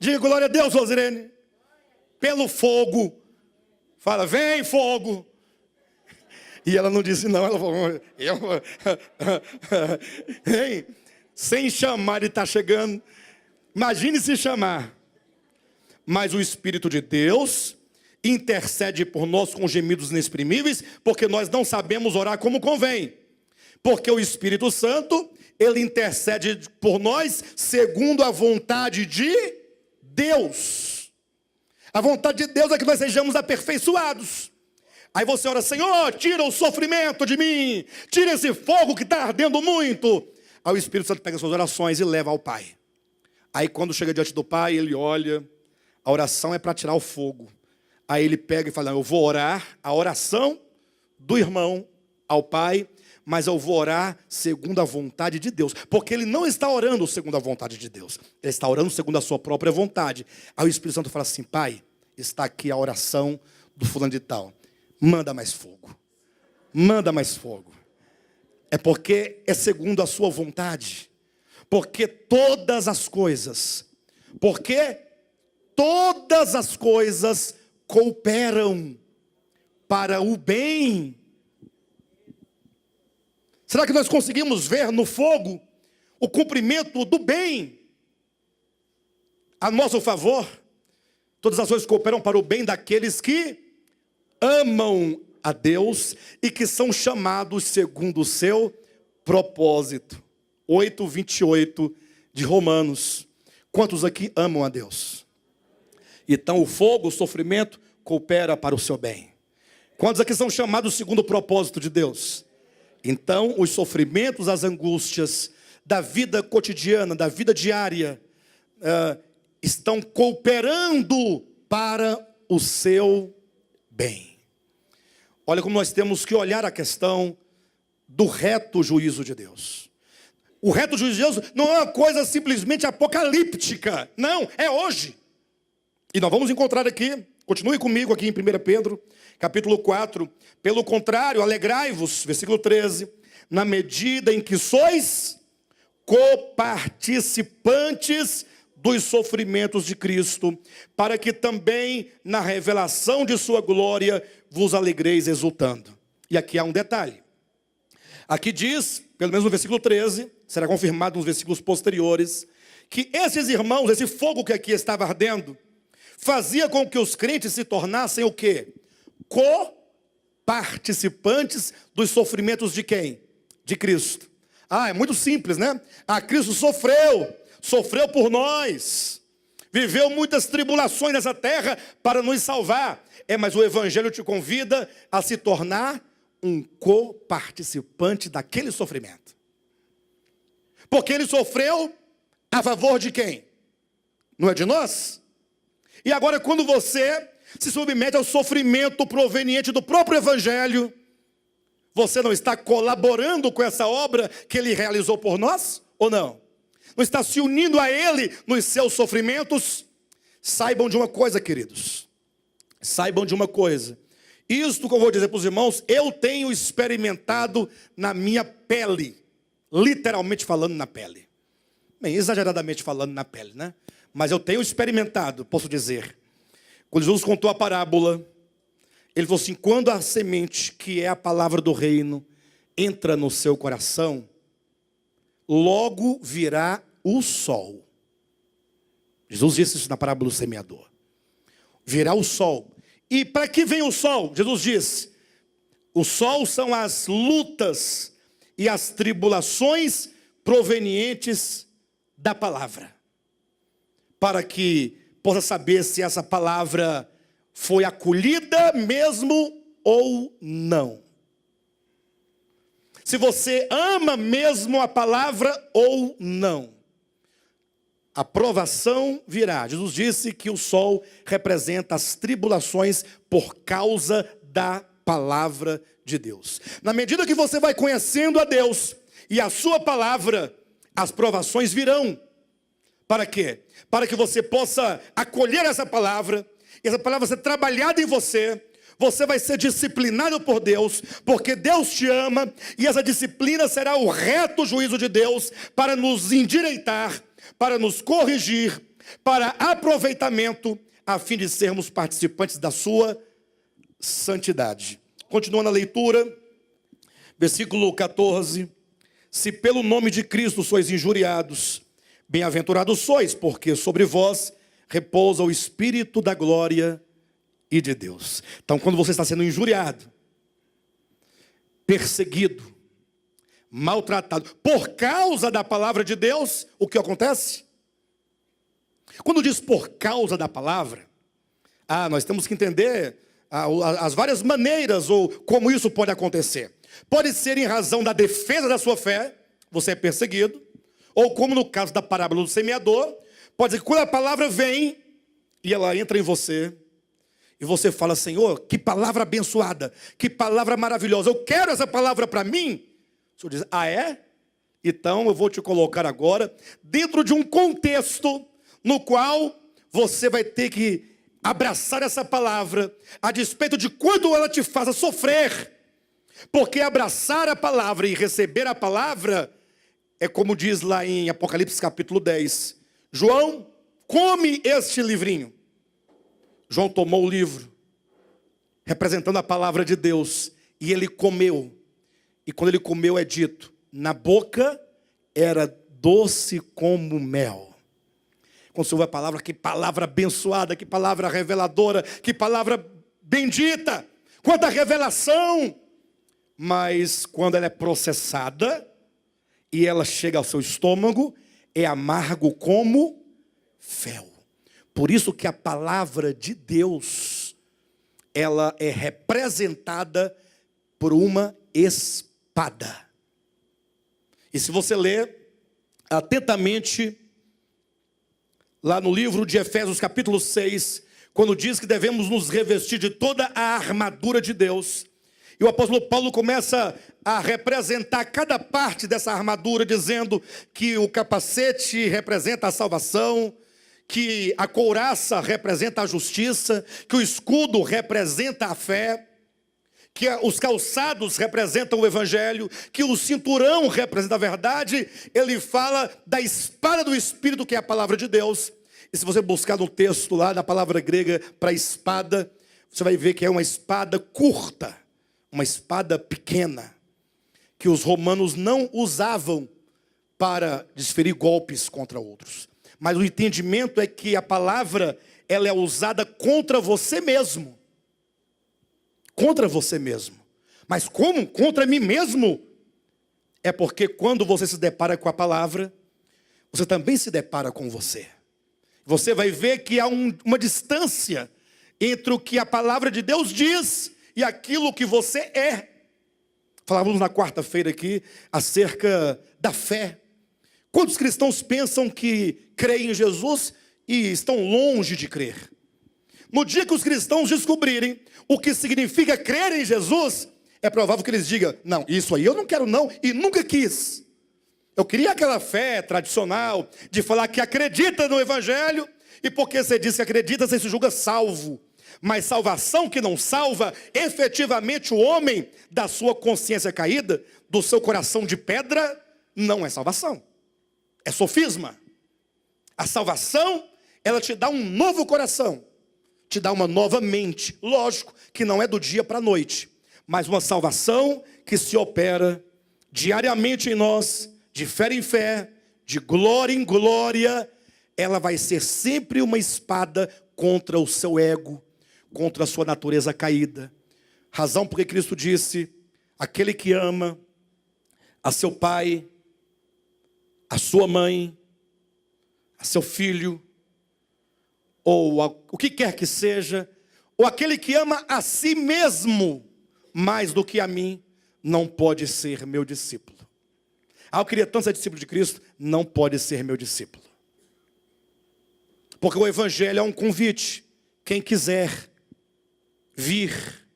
Diga glória a Deus, Rosirene. Pelo fogo. Fala, vem fogo. E ela não disse não, ela falou, hein? Sem chamar, ele está chegando. Imagine se chamar. Mas o Espírito de Deus intercede por nós com gemidos inexprimíveis, porque nós não sabemos orar como convém. Porque o Espírito Santo, ele intercede por nós segundo a vontade de Deus. A vontade de Deus é que nós sejamos aperfeiçoados. Aí você ora: Senhor, tira o sofrimento de mim, tira esse fogo que está ardendo muito. Aí o Espírito Santo pega as suas orações e leva ao Pai. Aí quando chega diante do Pai, ele olha, a oração é para tirar o fogo. Aí ele pega e fala: eu vou orar a oração do irmão ao Pai, mas eu vou orar segundo a vontade de Deus. Porque ele não está orando segundo a vontade de Deus, ele está orando segundo a sua própria vontade. Aí o Espírito Santo fala assim: Pai, está aqui a oração do fulano de tal. Manda mais fogo. Manda mais fogo. É porque é segundo a sua vontade. Porque todas as coisas cooperam para o bem. Será que nós conseguimos ver no fogo o cumprimento do bem a nosso favor? Todas as coisas cooperam para o bem daqueles que amam a Deus e que são chamados segundo o seu propósito. 8:28 de Romanos. Quantos aqui amam a Deus? Então o fogo, o sofrimento, coopera para o seu bem. Quantos aqui são chamados segundo o propósito de Deus? Então os sofrimentos, as angústias da vida cotidiana, da vida diária, estão cooperando para o seu bem. Olha como nós temos que olhar a questão do reto juízo de Deus. O reto juízo de Deus não é uma coisa simplesmente apocalíptica. Não, é hoje. E nós vamos encontrar aqui, continue comigo aqui em 1 Pedro, capítulo 4. Pelo contrário, alegrai-vos, versículo 13, na medida em que sois coparticipantes dos sofrimentos de Cristo, para que também na revelação de sua glória vos alegreis exultando. E aqui há um detalhe. Aqui diz, pelo menos no versículo 13, será confirmado nos versículos posteriores, que esses irmãos, esse fogo que aqui estava ardendo, fazia com que os crentes se tornassem o quê? Coparticipantes dos sofrimentos de quem? De Cristo. É muito simples, né? Cristo sofreu por nós, viveu muitas tribulações nessa terra para nos salvar. Mas o Evangelho te convida a se tornar um coparticipante daquele sofrimento. Porque ele sofreu a favor de quem? Não é de nós? E agora quando você se submete ao sofrimento proveniente do próprio Evangelho, você não está colaborando com essa obra que ele realizou por nós? Ou não? Não está se unindo a ele nos seus sofrimentos? Saibam de uma coisa, queridos. Saibam de uma coisa. Isto que eu vou dizer para os irmãos, eu tenho experimentado na minha pele. Literalmente falando na pele. Bem, exageradamente falando na pele, né? Mas eu tenho experimentado, posso dizer. Quando Jesus contou a parábola, ele falou assim: quando a semente, que é a palavra do reino, entra no seu coração, logo virá o sol. Jesus disse isso na parábola do semeador. Virá o sol. E para que vem o sol? Jesus disse: o sol são as lutas e as tribulações provenientes da palavra. Para que possa saber se essa palavra foi acolhida mesmo ou não. Se você ama mesmo a palavra ou não. A provação virá. Jesus disse que o sol representa as tribulações por causa da palavra de Deus. Na medida que você vai conhecendo a Deus e a sua palavra, as provações virão. Para quê? Para que você possa acolher essa palavra, e essa palavra ser trabalhada em você. Você vai ser disciplinado por Deus, porque Deus te ama, e essa disciplina será o reto juízo de Deus para nos endireitar, para nos corrigir, para aproveitamento, a fim de sermos participantes da sua santidade. Continuando a leitura, versículo 14. Se pelo nome de Cristo sois injuriados, bem-aventurados sois, porque sobre vós repousa o Espírito da glória e de Deus. Então, quando você está sendo injuriado, perseguido, maltratado, por causa da palavra de Deus, o que acontece? Quando diz por causa da palavra, nós temos que entender as várias maneiras ou como isso pode acontecer. Pode ser em razão da defesa da sua fé, você é perseguido, ou como no caso da parábola do semeador, pode ser que quando a palavra vem e ela entra em você, e você fala: Senhor, que palavra abençoada, que palavra maravilhosa, eu quero essa palavra para mim. O Senhor diz: ah, é? Então eu vou te colocar agora dentro de um contexto no qual você vai ter que abraçar essa palavra, a despeito de quanto ela te faça sofrer. Porque abraçar a palavra e receber a palavra é como diz lá em Apocalipse capítulo 10. João, come este livrinho. João tomou o livro, representando a palavra de Deus, e ele comeu. E quando ele comeu é dito: na boca era doce como mel. Quando você ouve a palavra, que palavra abençoada, que palavra reveladora, que palavra bendita, quanta revelação. Mas quando ela é processada e ela chega ao seu estômago, é amargo como fel. Por isso que a palavra de Deus, ela é representada por uma espada. E se você ler atentamente, lá no livro de Efésios capítulo 6, quando diz que devemos nos revestir de toda a armadura de Deus, e o apóstolo Paulo começa a representar cada parte dessa armadura, dizendo que o capacete representa a salvação, que a couraça representa a justiça, que o escudo representa a fé, que os calçados representam o evangelho, que o cinturão representa a verdade. Ele fala da espada do Espírito, que é a palavra de Deus. E se você buscar no texto lá, na palavra grega para espada, você vai ver que é uma espada curta, uma espada pequena, que os romanos não usavam para desferir golpes contra outros. Mas o entendimento é que a palavra, ela é usada contra você mesmo. Contra você mesmo. Mas como? Contra mim mesmo? É porque quando você se depara com a palavra, você também se depara com você. Você vai ver que há uma distância entre o que a palavra de Deus diz e aquilo que você é. Falávamos na quarta-feira aqui acerca da fé. Quantos cristãos pensam que creem em Jesus e estão longe de crer? No dia que os cristãos descobrirem o que significa crer em Jesus, é provável que eles digam: não, isso aí eu não quero não, e nunca quis. Eu queria aquela fé tradicional de falar que acredita no evangelho, e porque você diz que acredita, você se julga salvo. Mas salvação que não salva efetivamente o homem da sua consciência caída, do seu coração de pedra, não é salvação. É sofisma. A salvação, ela te dá um novo coração, te dá uma nova mente. Lógico que não é do dia para a noite, mas uma salvação que se opera diariamente em nós, de fé em fé, de glória em glória. Ela vai ser sempre uma espada contra o seu ego, contra a sua natureza caída. Razão porque Cristo disse: aquele que ama a seu pai, a sua mãe, a seu filho, ou o que quer que seja, ou aquele que ama a si mesmo mais do que a mim, não pode ser meu discípulo. Eu queria tanto ser discípulo de Cristo, não pode ser meu discípulo. Porque o evangelho é um convite. Quem quiser vir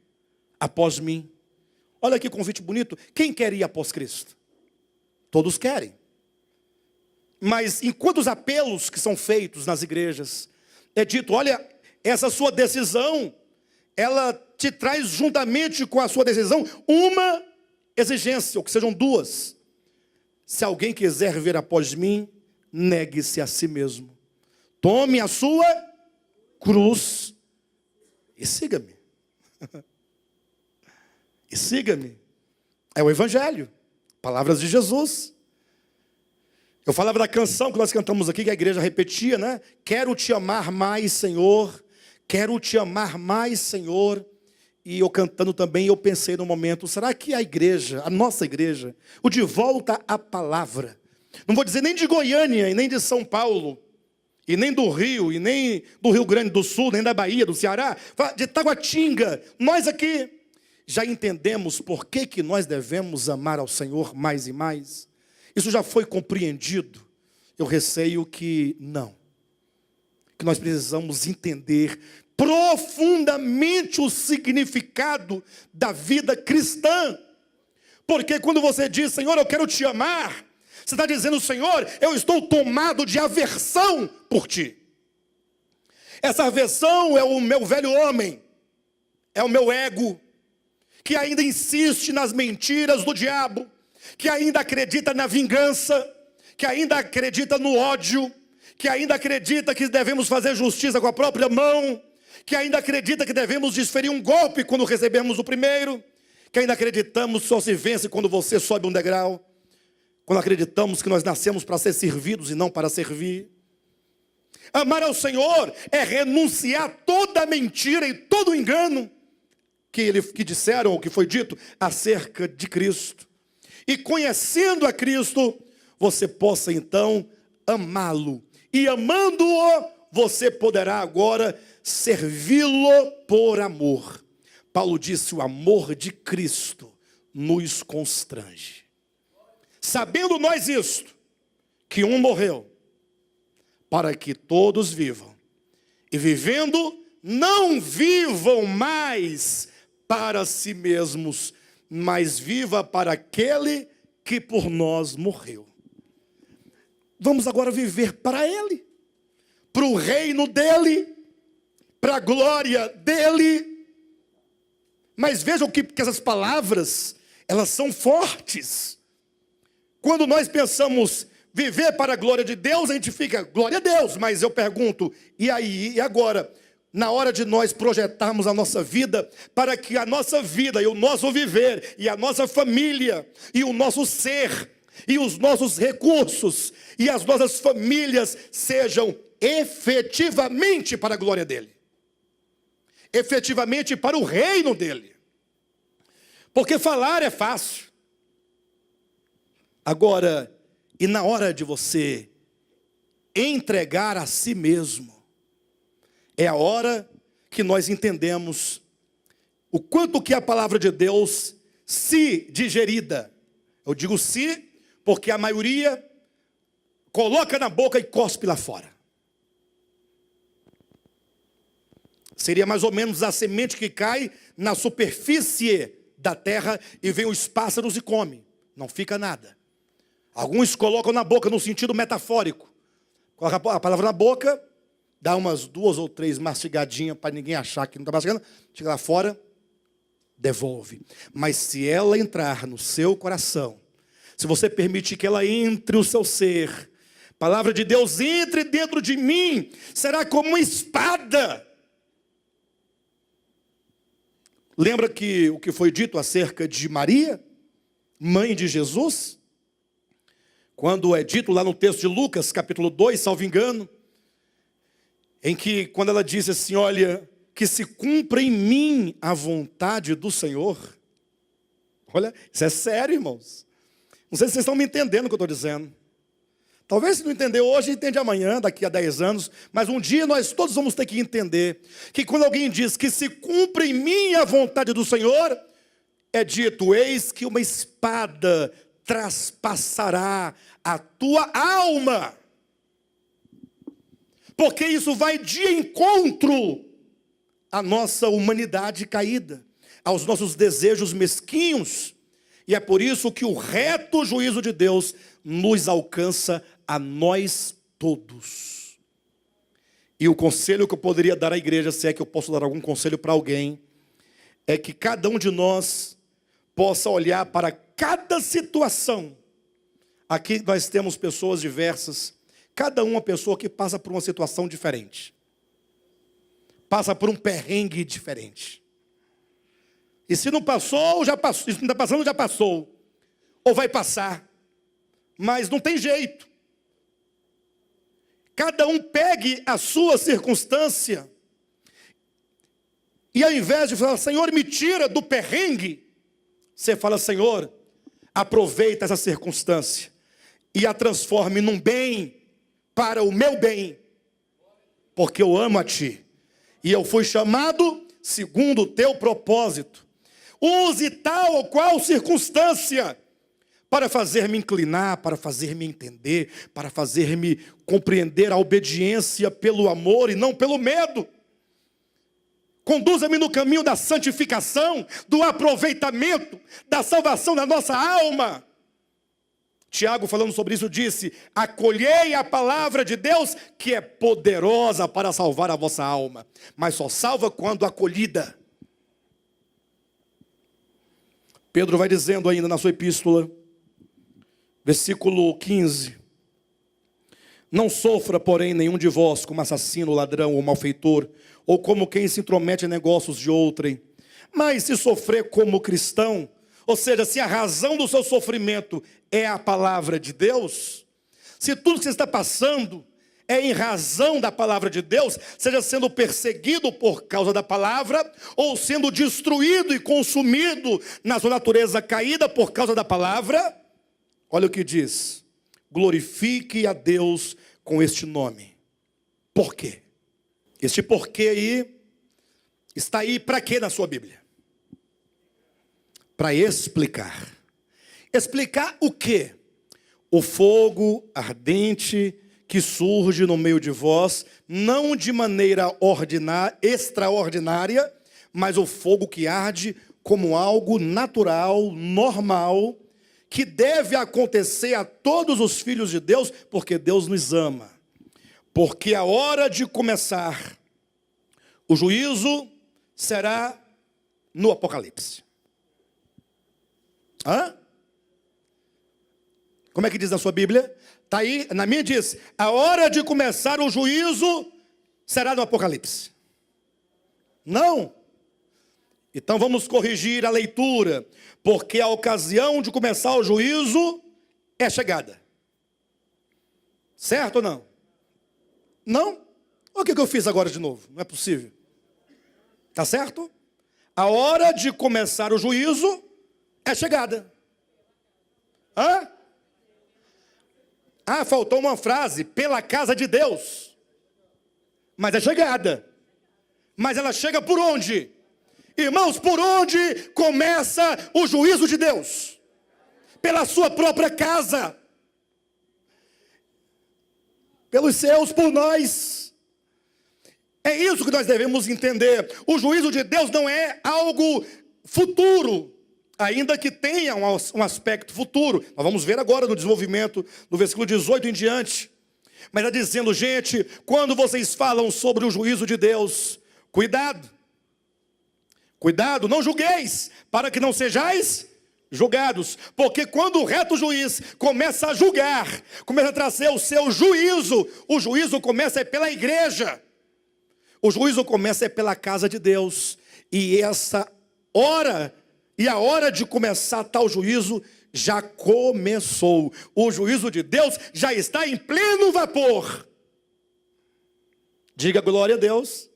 após mim. Olha que convite bonito. Quem quer ir após Cristo? Todos querem. Mas enquanto os apelos que são feitos nas igrejas, é dito: olha, essa sua decisão, ela te traz juntamente com a sua decisão uma exigência, ou que sejam duas. Se alguém quiser vir após mim, negue-se a si mesmo. Tome a sua cruz e siga-me. E siga-me. É o evangelho. Palavras de Jesus. Eu falava da canção que nós cantamos aqui, que a igreja repetia, né? Quero te amar mais, Senhor. Quero te amar mais, Senhor. E eu cantando também, eu pensei no momento: será que a igreja, a nossa igreja, o de volta à palavra, não vou dizer nem de Goiânia e nem de São Paulo, e nem do Rio, e nem do Rio Grande do Sul, nem da Bahia, do Ceará, de Taguatinga, nós aqui já entendemos por que nós devemos amar ao Senhor mais e mais. Isso já foi compreendido. Eu receio que não. Que nós precisamos entender profundamente o significado da vida cristã. Porque quando você diz, Senhor, eu quero te amar, você está dizendo, Senhor, eu estou tomado de aversão por ti. Essa aversão é o meu velho homem, é o meu ego, que ainda insiste nas mentiras do diabo, que ainda acredita na vingança, que ainda acredita no ódio, que ainda acredita que devemos fazer justiça com a própria mão, que ainda acredita que devemos desferir um golpe quando recebemos o primeiro, que ainda acreditamos que só se vence quando você sobe um degrau, quando acreditamos que nós nascemos para ser servidos e não para servir. Amar ao Senhor é renunciar toda mentira e todo engano que disseram, ou que foi dito acerca de Cristo. E conhecendo a Cristo, você possa então amá-lo. E amando-o, você poderá agora servi-lo por amor. Paulo disse, o amor de Cristo nos constrange. Sabendo nós isto, que um morreu, para que todos vivam. E vivendo, não vivam mais para si mesmos, mas viva para aquele que por nós morreu. Vamos agora viver para Ele, para o reino dEle, para a glória dEle. Mas vejam que essas palavras, elas são fortes. Quando nós pensamos viver para a glória de Deus, a gente fica, glória a Deus. Mas eu pergunto, e aí, e agora? Na hora de nós projetarmos a nossa vida, para que a nossa vida e o nosso viver, e a nossa família, e o nosso ser, e os nossos recursos, e as nossas famílias sejam efetivamente para a glória dEle. Efetivamente para o reino dEle. Porque falar é fácil. Agora, e na hora de você entregar a si mesmo, é a hora que nós entendemos o quanto que a palavra de Deus, se digerida, eu digo se, porque a maioria coloca na boca e cospe lá fora. Seria mais ou menos a semente que cai na superfície da terra e vem os pássaros e come. Não fica nada. Alguns colocam na boca no sentido metafórico. Coloca a palavra na boca, dá umas 2 ou 3 mastigadinhas para ninguém achar que não está mastigando. Chega lá fora, devolve. Mas se ela entrar no seu coração, se você permitir que ela entre no seu ser, a palavra de Deus entre dentro de mim, será como uma espada. Lembra que o que foi dito acerca de Maria, mãe de Jesus? Quando é dito lá no texto de Lucas, capítulo 2, salvo engano, em que quando ela diz assim, olha, que se cumpra em mim a vontade do Senhor. Olha, isso é sério, irmãos. Não sei se vocês estão me entendendo o que eu estou dizendo. Talvez se não entender hoje, entende amanhã, daqui a 10 anos. Mas um dia nós todos vamos ter que entender que quando alguém diz que se cumpra em mim a vontade do Senhor, é dito, eis que uma espada traspassará a tua alma. Porque isso vai de encontro à nossa humanidade caída, aos nossos desejos mesquinhos. E é por isso que o reto juízo de Deus nos alcança a nós todos. E o conselho que eu poderia dar à igreja, se é que eu posso dar algum conselho para alguém, é que cada um de nós possa olhar para cada situação. Aqui nós temos pessoas diversas, cada uma pessoa que passa por uma situação diferente. Passa por um perrengue diferente. E se não passou, já passou. Se não está passando, já passou. Ou vai passar. Mas não tem jeito. Cada um pegue a sua circunstância. E ao invés de falar, Senhor, me tira do perrengue, você fala, Senhor, aproveita essa circunstância e a transforme num bem para o meu bem porque eu amo a ti. E eu fui chamado segundo o teu propósito. Use tal ou qual circunstância para fazer-me inclinar, para fazer-me entender, para fazer-me compreender a obediência pelo amor e não pelo medo. Conduza-me no caminho da santificação, do aproveitamento, da salvação da nossa alma. Tiago, falando sobre isso, disse: acolhei a palavra de Deus, que é poderosa para salvar a vossa alma, mas só salva quando acolhida. Pedro vai dizendo ainda na sua epístola, versículo 15: não sofra, porém, nenhum de vós como assassino, ladrão ou malfeitor, ou como quem se intromete em negócios de outrem. Mas se sofrer como cristão, ou seja, se a razão do seu sofrimento é a palavra de Deus, se tudo que você está passando é em razão da palavra de Deus, seja sendo perseguido por causa da palavra, ou sendo destruído e consumido na sua natureza caída por causa da palavra, olha o que diz: glorifique a Deus com este nome. Por quê? Este porquê aí, está aí para quê na sua Bíblia? Para explicar. Explicar o quê? O fogo ardente que surge no meio de vós, não de maneira extraordinária, mas o fogo que arde como algo natural, normal, que deve acontecer a todos os filhos de Deus, porque Deus nos ama. Porque a hora de começar o juízo será no Apocalipse. Hã? Como é que diz na sua Bíblia? Está aí, na minha diz: a hora de começar o juízo será no Apocalipse. Não. Então vamos corrigir a leitura, porque a ocasião de começar o juízo é chegada. Certo ou não? Não? O que eu fiz agora de novo? Não é possível. Tá certo? A hora de começar o juízo é chegada. Hã? Ah, faltou uma frase: pela casa de Deus. Mas é chegada. Mas ela chega por onde? Irmãos, por onde começa o juízo de Deus? Pela sua própria casa. Pelos seus, por nós. É isso que nós devemos entender. O juízo de Deus não é algo futuro, ainda que tenha um aspecto futuro. Nós vamos ver agora no desenvolvimento, no versículo 18 em diante. Mas está dizendo: gente, quando vocês falam sobre o juízo de Deus, cuidado. Cuidado, não julgueis, para que não sejais julgados. Porque quando o reto juiz começa a julgar, começa a trazer o seu juízo, o juízo começa pela igreja. O juízo começa pela casa de Deus. E essa hora, e a hora de começar tal juízo, já começou. O juízo de Deus já está em pleno vapor. Diga glória a Deus.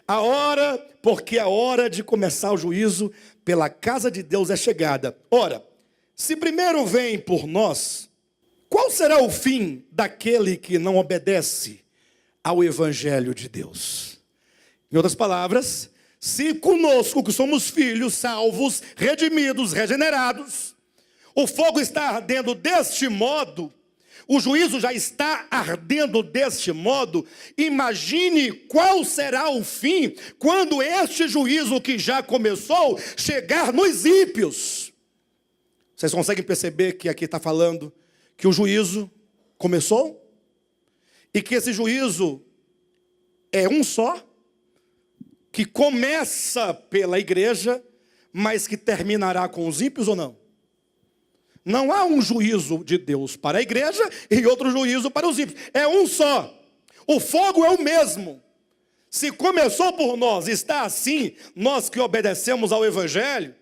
A hora, porque a hora de começar o juízo pela casa de Deus é chegada. Ora, se primeiro vem por nós, qual será o fim daquele que não obedece ao Evangelho de Deus? Em outras palavras, se conosco, que somos filhos, salvos, redimidos, regenerados, o fogo está ardendo deste modo, o juízo já está ardendo deste modo, imagine qual será o fim quando este juízo que já começou chegar nos ímpios. Vocês conseguem perceber que aqui está falando que o juízo começou? E que esse juízo é um só, que começa pela igreja, mas que terminará com os ímpios ou não? Não há um juízo de Deus para a igreja e outro juízo para os ímpios. É um só. O fogo é o mesmo. Se começou por nós, está assim, nós que obedecemos ao Evangelho.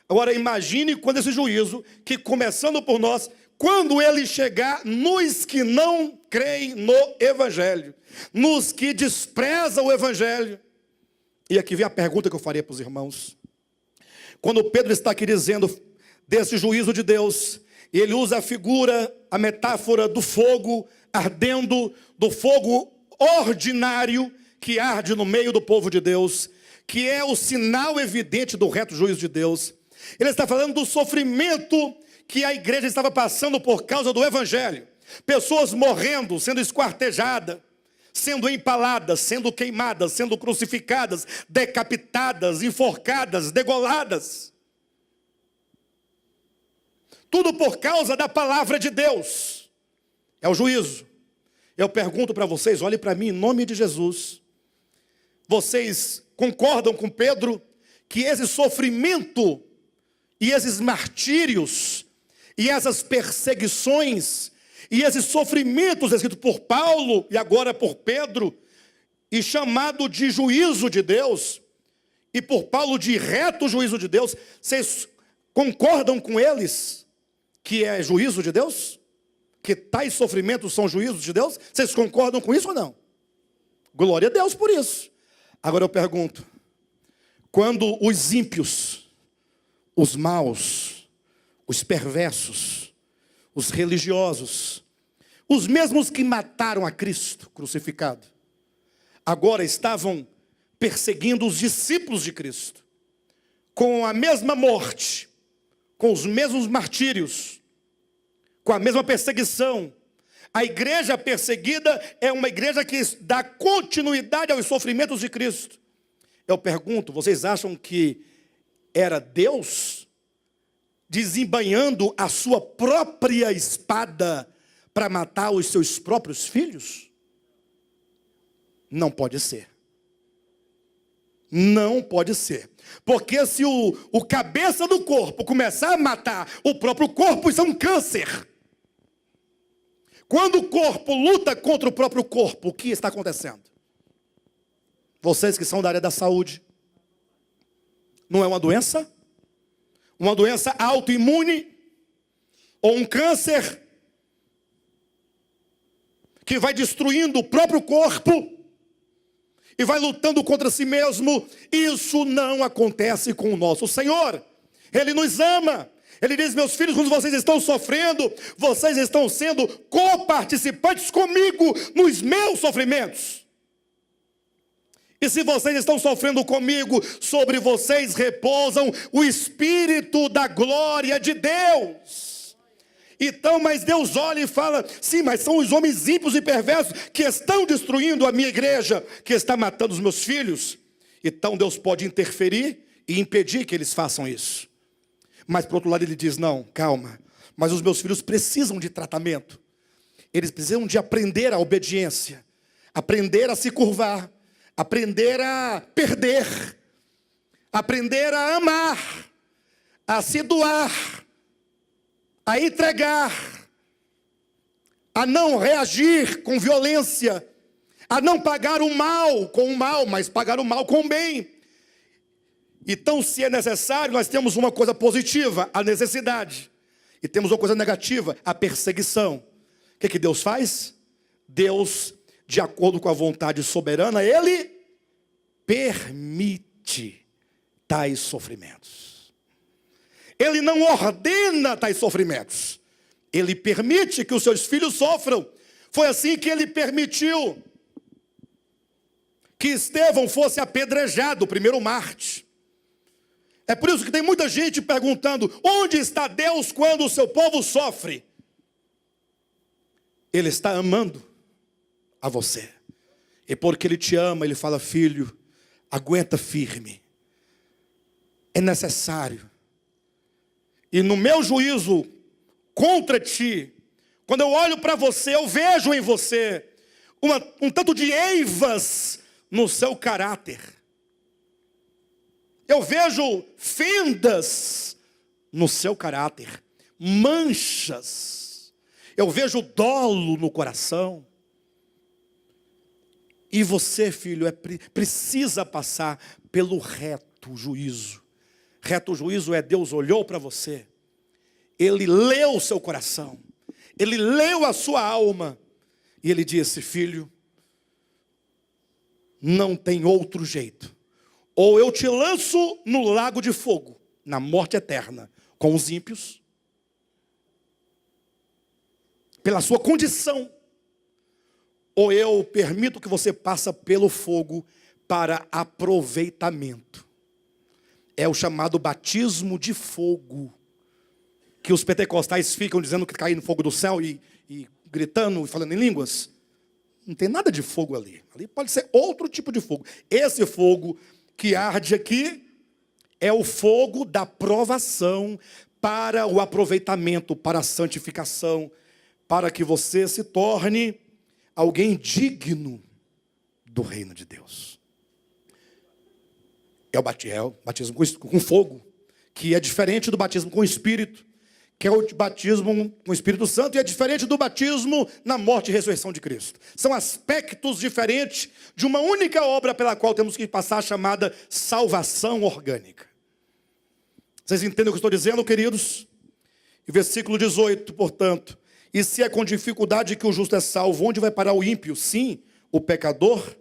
Agora imagine quando esse juízo, que começando por nós, quando ele chegar nos que não creem no Evangelho, nos que desprezam o Evangelho. E aqui vem a pergunta que eu faria para os irmãos. Quando Pedro está aqui dizendo desse juízo de Deus, e ele usa a figura, a metáfora do fogo ardendo do fogo ordinário que arde no meio do povo de Deus, que é o sinal evidente do reto juízo de Deus. Ele está falando do sofrimento que a igreja estava passando por causa do evangelho. Pessoas morrendo, sendo esquartejadas, sendo empaladas, sendo queimadas, sendo crucificadas, decapitadas, enforcadas, degoladas. Tudo por causa da palavra de Deus. É o juízo. Eu pergunto para vocês, olhem para mim em nome de Jesus. Vocês concordam com Pedro que esse sofrimento e esses martírios e essas perseguições e esses sofrimentos escritos por Paulo e agora por Pedro e chamado de juízo de Deus e por Paulo de reto juízo de Deus, vocês concordam com eles que é juízo de Deus? Que tais sofrimentos são juízos de Deus? Vocês concordam com isso ou não? Glória a Deus por isso. Agora eu pergunto, quando os ímpios, os maus, os perversos, os religiosos, os mesmos que mataram a Cristo crucificado, agora estavam perseguindo os discípulos de Cristo, com a mesma morte, com os mesmos martírios, com a mesma perseguição. A igreja perseguida é uma igreja que dá continuidade aos sofrimentos de Cristo. Eu pergunto, vocês acham que era Deus desembainhando a sua própria espada para matar os seus próprios filhos? Não pode ser. Não pode ser. Porque se o cabeça do corpo começar a matar o próprio corpo, isso é um câncer. Quando o corpo luta contra o próprio corpo, o que está acontecendo? Vocês que são da área da saúde, não é uma doença? Uma doença autoimune? Ou um câncer? Que vai destruindo o próprio corpo e vai lutando contra si mesmo. Isso não acontece com o nosso Senhor. Ele nos ama. Ele diz, meus filhos, quando vocês estão sofrendo, vocês estão sendo coparticipantes comigo nos meus sofrimentos. E se vocês estão sofrendo comigo, sobre vocês repousam o Espírito da glória de Deus. Então, mas Deus olha e fala, sim, mas são os homens ímpios e perversos que estão destruindo a minha igreja, que está matando os meus filhos. Então Deus pode interferir e impedir que eles façam isso. Mas por outro lado ele diz, não, calma, mas os meus filhos precisam de tratamento. Eles precisam de aprender a obediência, aprender a se curvar, aprender a perder, aprender a amar, a se doar, a entregar, a não reagir com violência, a não pagar o mal com o mal, mas pagar o mal com o bem. Então, se é necessário, nós temos uma coisa positiva, a necessidade. E temos uma coisa negativa, a perseguição. O que Deus faz? Deus, de acordo com a vontade soberana, Ele permite tais sofrimentos. Ele não ordena tais sofrimentos. Ele permite que os seus filhos sofram. Foi assim que Ele permitiu que Estevão fosse apedrejado, o primeiro mártir. É por isso que tem muita gente perguntando, onde está Deus quando o seu povo sofre? Ele está amando a você. E porque Ele te ama, Ele fala, filho, aguenta firme. É necessário. E no meu juízo contra ti, quando eu olho para você, eu vejo em você um tanto de eivas no seu caráter. Eu vejo fendas no seu caráter, manchas. Eu vejo dolo no coração. E você, filho, precisa passar pelo reto juízo. Reto juízo é Deus olhou para você. Ele leu o seu coração. Ele leu a sua alma. E Ele disse, filho, não tem outro jeito. Ou eu te lanço no lago de fogo, na morte eterna, com os ímpios, pela sua condição, ou eu permito que você passe pelo fogo para aproveitamento. É o chamado batismo de fogo, que os pentecostais ficam dizendo que cai no fogo do céu e gritando e falando em línguas. Não tem nada de fogo ali. Ali pode ser outro tipo de fogo. Esse fogo que arde aqui é o fogo da provação para o aproveitamento, para a santificação, para que você se torne alguém digno do reino de Deus. É o batismo com fogo, que é diferente do batismo com o Espírito, que é o batismo com o Espírito Santo, e é diferente do batismo na morte e ressurreição de Cristo. São aspectos diferentes de uma única obra pela qual temos que passar, a chamada salvação orgânica. Vocês entendem o que eu estou dizendo, queridos? E versículo 18, portanto: e se é com dificuldade que o justo é salvo, onde vai parar o ímpio? Sim, o pecador.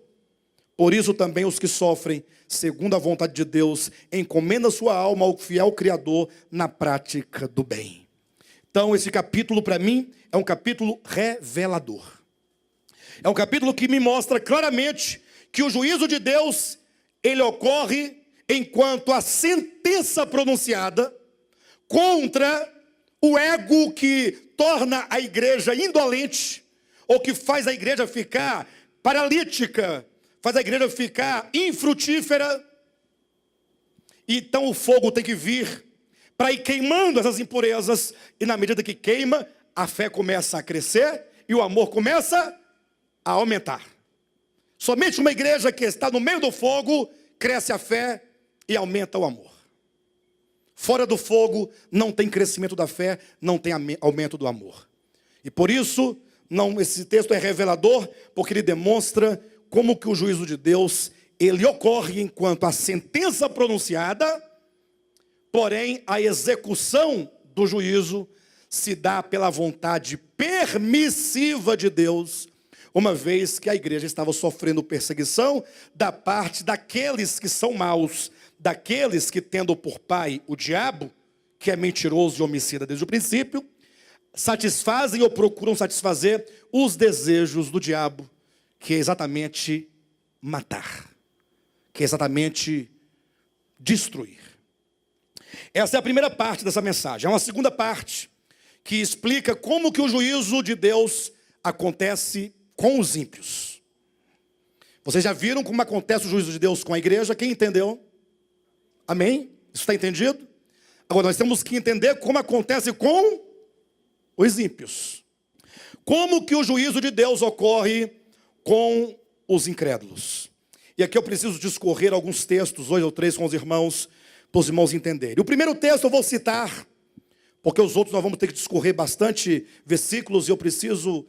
Por isso também os que sofrem, segundo a vontade de Deus, encomendam sua alma ao fiel Criador na prática do bem. Então, esse capítulo, para mim, é um capítulo revelador. É um capítulo que me mostra claramente que o juízo de Deus, ele ocorre enquanto a sentença pronunciada contra o ego que torna a igreja indolente, ou que faz a igreja ficar paralítica, faz a igreja ficar infrutífera. Então o fogo tem que vir para ir queimando essas impurezas, e na medida que queima, a fé começa a crescer e o amor começa a aumentar. Somente uma igreja que está no meio do fogo, cresce a fé e aumenta o amor. Fora do fogo não tem crescimento da fé, não tem aumento do amor. E por isso, esse texto é revelador, porque ele demonstra como que o juízo de Deus, ele ocorre enquanto a sentença pronunciada, porém a execução do juízo se dá pela vontade permissiva de Deus, uma vez que a igreja estava sofrendo perseguição da parte daqueles que são maus, daqueles que, tendo por pai o diabo, que é mentiroso e homicida desde o princípio, satisfazem ou procuram satisfazer os desejos do diabo, que é exatamente matar, que é exatamente destruir. Essa é a primeira parte dessa mensagem. Há uma segunda parte que explica como que o juízo de Deus acontece com os ímpios. Vocês já viram como acontece o juízo de Deus com a igreja? Quem entendeu? Amém? Isso está entendido? Agora nós temos que entender como acontece com os ímpios. Como que o juízo de Deus ocorre com os incrédulos. E aqui eu preciso discorrer alguns textos, 2 ou 3 com os irmãos, para os irmãos entenderem. O primeiro texto eu vou citar, porque os outros nós vamos ter que discorrer bastante versículos, e eu preciso...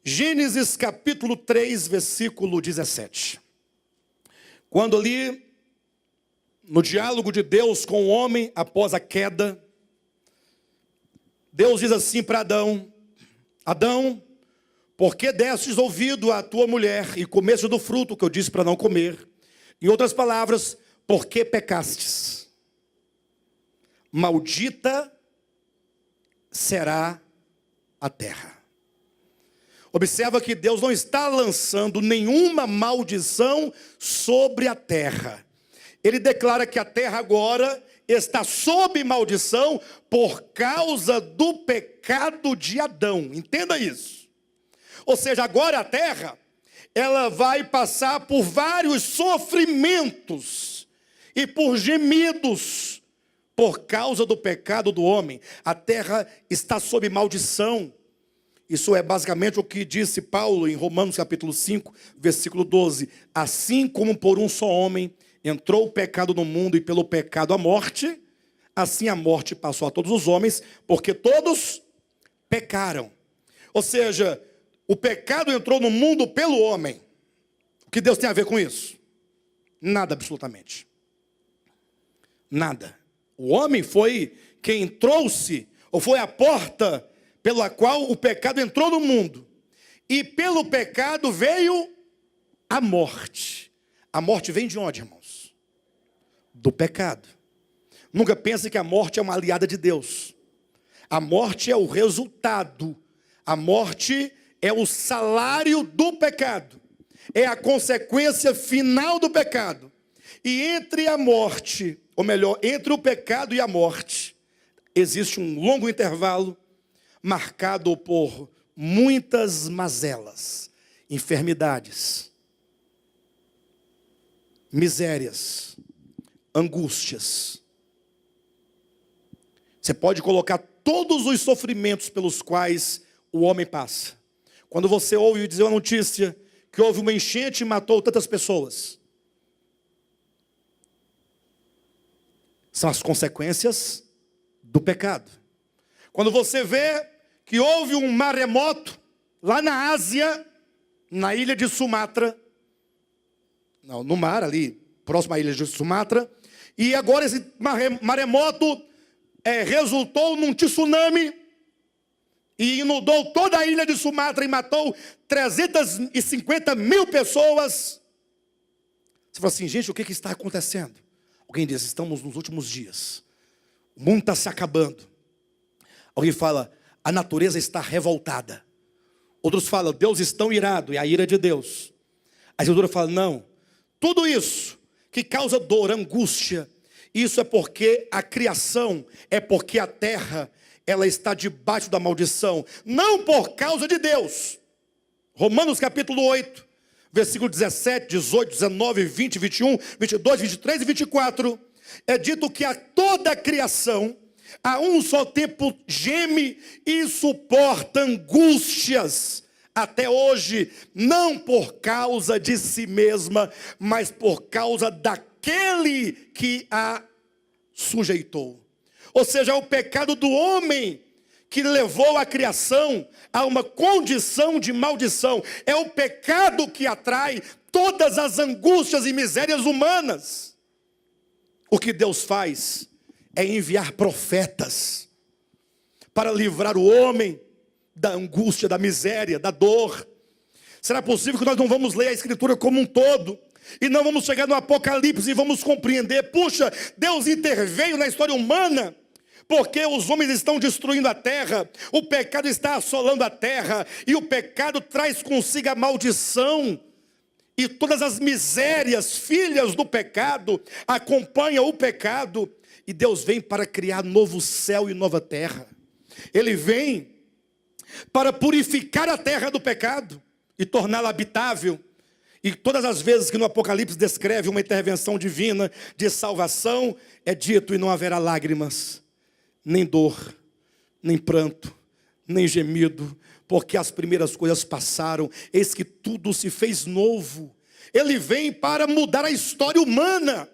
Gênesis capítulo 3, versículo 17. Quando ali, no diálogo de Deus com o homem, após a queda, Deus diz assim para Adão: Adão, por que destes ouvido à tua mulher e comeste do fruto que eu disse para não comer? Em outras palavras, por que pecastes? Maldita será a terra. Observa que Deus não está lançando nenhuma maldição sobre a terra. Ele declara que a terra agora está sob maldição por causa do pecado de Adão. Entenda isso. Ou seja, agora a terra, ela vai passar por vários sofrimentos e por gemidos por causa do pecado do homem. A terra está sob maldição. Isso é basicamente o que disse Paulo em Romanos capítulo 5, versículo 12. Assim como por um só homem entrou o pecado no mundo e pelo pecado a morte, assim a morte passou a todos os homens, porque todos pecaram. Ou seja, o pecado entrou no mundo pelo homem. O que Deus tem a ver com isso? Nada, absolutamente. Nada. O homem foi quem trouxe, ou foi a porta pela qual o pecado entrou no mundo. E pelo pecado veio a morte. A morte vem de onde, irmãos? Do pecado. Nunca pense que a morte é uma aliada de Deus. A morte é o resultado. A morte é o salário do pecado, é a consequência final do pecado. E entre a morte, ou melhor, entre o pecado e a morte, existe um longo intervalo marcado por muitas mazelas, enfermidades, misérias, angústias. Você pode colocar todos os sofrimentos pelos quais o homem passa. Quando você ouve dizer uma notícia que houve uma enchente e matou tantas pessoas, são as consequências do pecado. Quando você vê que houve um maremoto lá na Ásia, na ilha de Sumatra, não, no mar ali, próximo à ilha de Sumatra, e agora esse maremoto resultou num tsunami e inundou toda a ilha de Sumatra e matou 350 mil pessoas. Você fala assim, gente, o que está acontecendo? Alguém diz, estamos nos últimos dias. O mundo está se acabando. Alguém fala, a natureza está revoltada. Outros falam, Deus está irado, é a ira de Deus. A Escritura fala, não. Tudo isso que causa dor, angústia, isso é porque a criação, é porque a terra, ela está debaixo da maldição. Não por causa de Deus. Romanos capítulo 8, versículo 17, 18, 19, 20, 21, 22, 23 e 24. É dito que a toda a criação, a um só tempo geme e suporta angústias até hoje, não por causa de si mesma, mas por causa daquele que a sujeitou. Ou seja, é o pecado do homem que levou a criação a uma condição de maldição. É o pecado que atrai todas as angústias e misérias humanas. O que Deus faz é enviar profetas para livrar o homem da angústia, da miséria, da dor. Será possível que nós não vamos ler a Escritura como um todo e não vamos chegar no Apocalipse e vamos compreender, puxa, Deus interveio na história humana porque os homens estão destruindo a terra, o pecado está assolando a terra e o pecado traz consigo a maldição. E todas as misérias, filhas do pecado, acompanham o pecado. E Deus vem para criar novo céu e nova terra. Ele vem para purificar a terra do pecado e torná-la habitável. E todas as vezes que no Apocalipse descreve uma intervenção divina de salvação, é dito, e não haverá lágrimas, nem dor, nem pranto, nem gemido, porque as primeiras coisas passaram, eis que tudo se fez novo. Ele vem para mudar a história humana.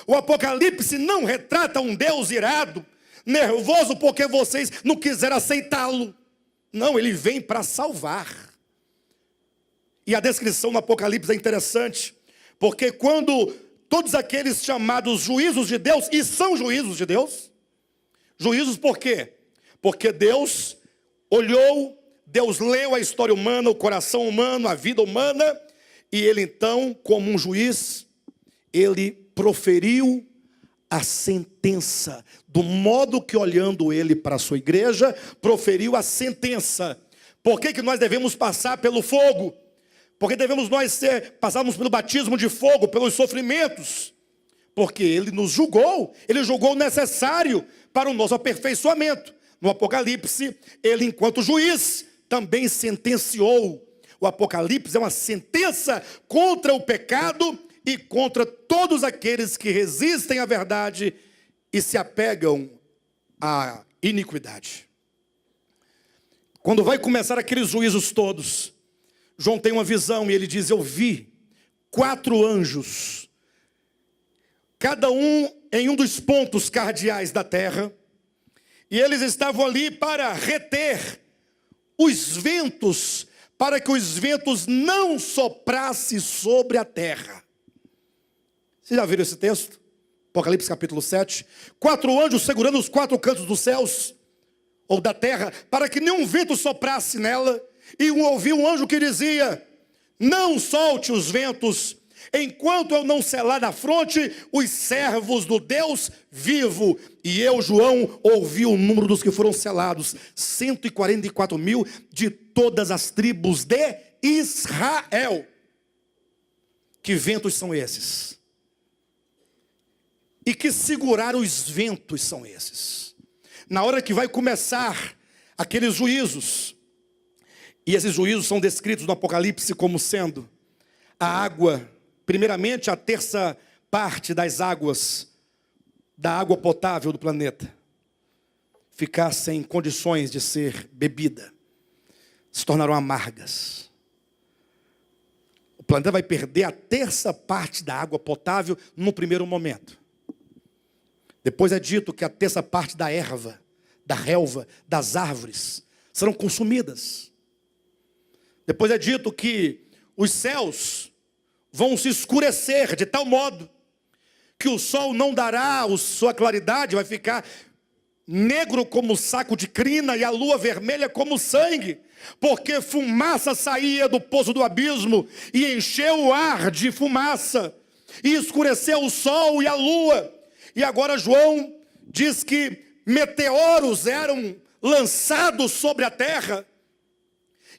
O Apocalipse não retrata um Deus irado, nervoso porque vocês não quiseram aceitá-lo. Não, ele vem para salvar. E a descrição no Apocalipse é interessante, porque quando todos aqueles chamados juízos de Deus, e são juízos de Deus, juízos por quê? Porque Deus olhou, Deus leu a história humana, o coração humano, a vida humana, e ele então, como um juiz, ele proferiu a sentença, do modo que olhando ele para a sua igreja, proferiu a sentença. Por que nós devemos passar pelo fogo? Porque devemos nós passarmos pelo batismo de fogo, pelos sofrimentos? Porque ele nos julgou, ele julgou o necessário para o nosso aperfeiçoamento. No Apocalipse, ele enquanto juiz, também sentenciou. O Apocalipse é uma sentença contra o pecado e contra todos aqueles que resistem à verdade e se apegam à iniquidade. Quando vai começar aqueles juízos todos, João tem uma visão e ele diz, eu vi 4 anjos, cada um em um dos pontos cardeais da terra, e eles estavam ali para reter os ventos, para que os ventos não soprassem sobre a terra. Vocês já viram esse texto? Apocalipse capítulo 7. 4 anjos segurando os 4 cantos dos céus, ou da terra, para que nenhum vento soprasse nela. E ouvi um anjo que dizia, não solte os ventos, enquanto eu não selar na fronte os servos do Deus vivo. E eu, João, ouvi o número dos que foram selados, 144 mil de todas as tribos de Israel. Que ventos são esses? E que segurar os ventos são esses? Na hora que vai começar aqueles juízos, e esses juízos são descritos no Apocalipse como sendo a água, primeiramente a terça parte das águas, da água potável do planeta, ficar sem condições de ser bebida, se tornarão amargas. O planeta vai perder a terça parte da água potável no primeiro momento. Depois é dito que a terça parte da erva, da relva, das árvores serão consumidas. Depois é dito que os céus vão se escurecer de tal modo que o sol não dará a sua claridade, vai ficar negro como saco de crina e a lua vermelha como sangue, porque fumaça saía do poço do abismo e encheu o ar de fumaça e escureceu o sol e a lua. E agora João diz que meteoros eram lançados sobre a terra,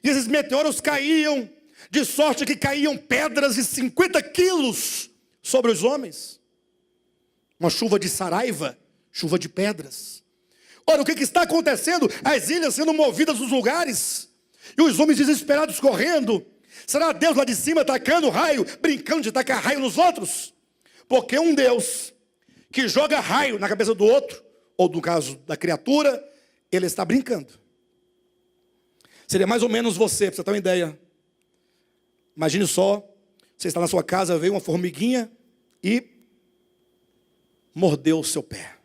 e esses meteoros caíam, de sorte que caíam pedras de 50 quilos sobre os homens. Uma chuva de saraiva, chuva de pedras. Ora, o que está acontecendo? As ilhas sendo movidas dos lugares, e os homens desesperados correndo. Será Deus lá de cima tacando raio, brincando de tacar raio nos outros? Porque um Deus que joga raio na cabeça do outro, ou no caso da criatura, ele está brincando. Seria mais ou menos você, para você ter uma ideia. Imagine só, você está na sua casa, veio uma formiguinha e mordeu o seu pé.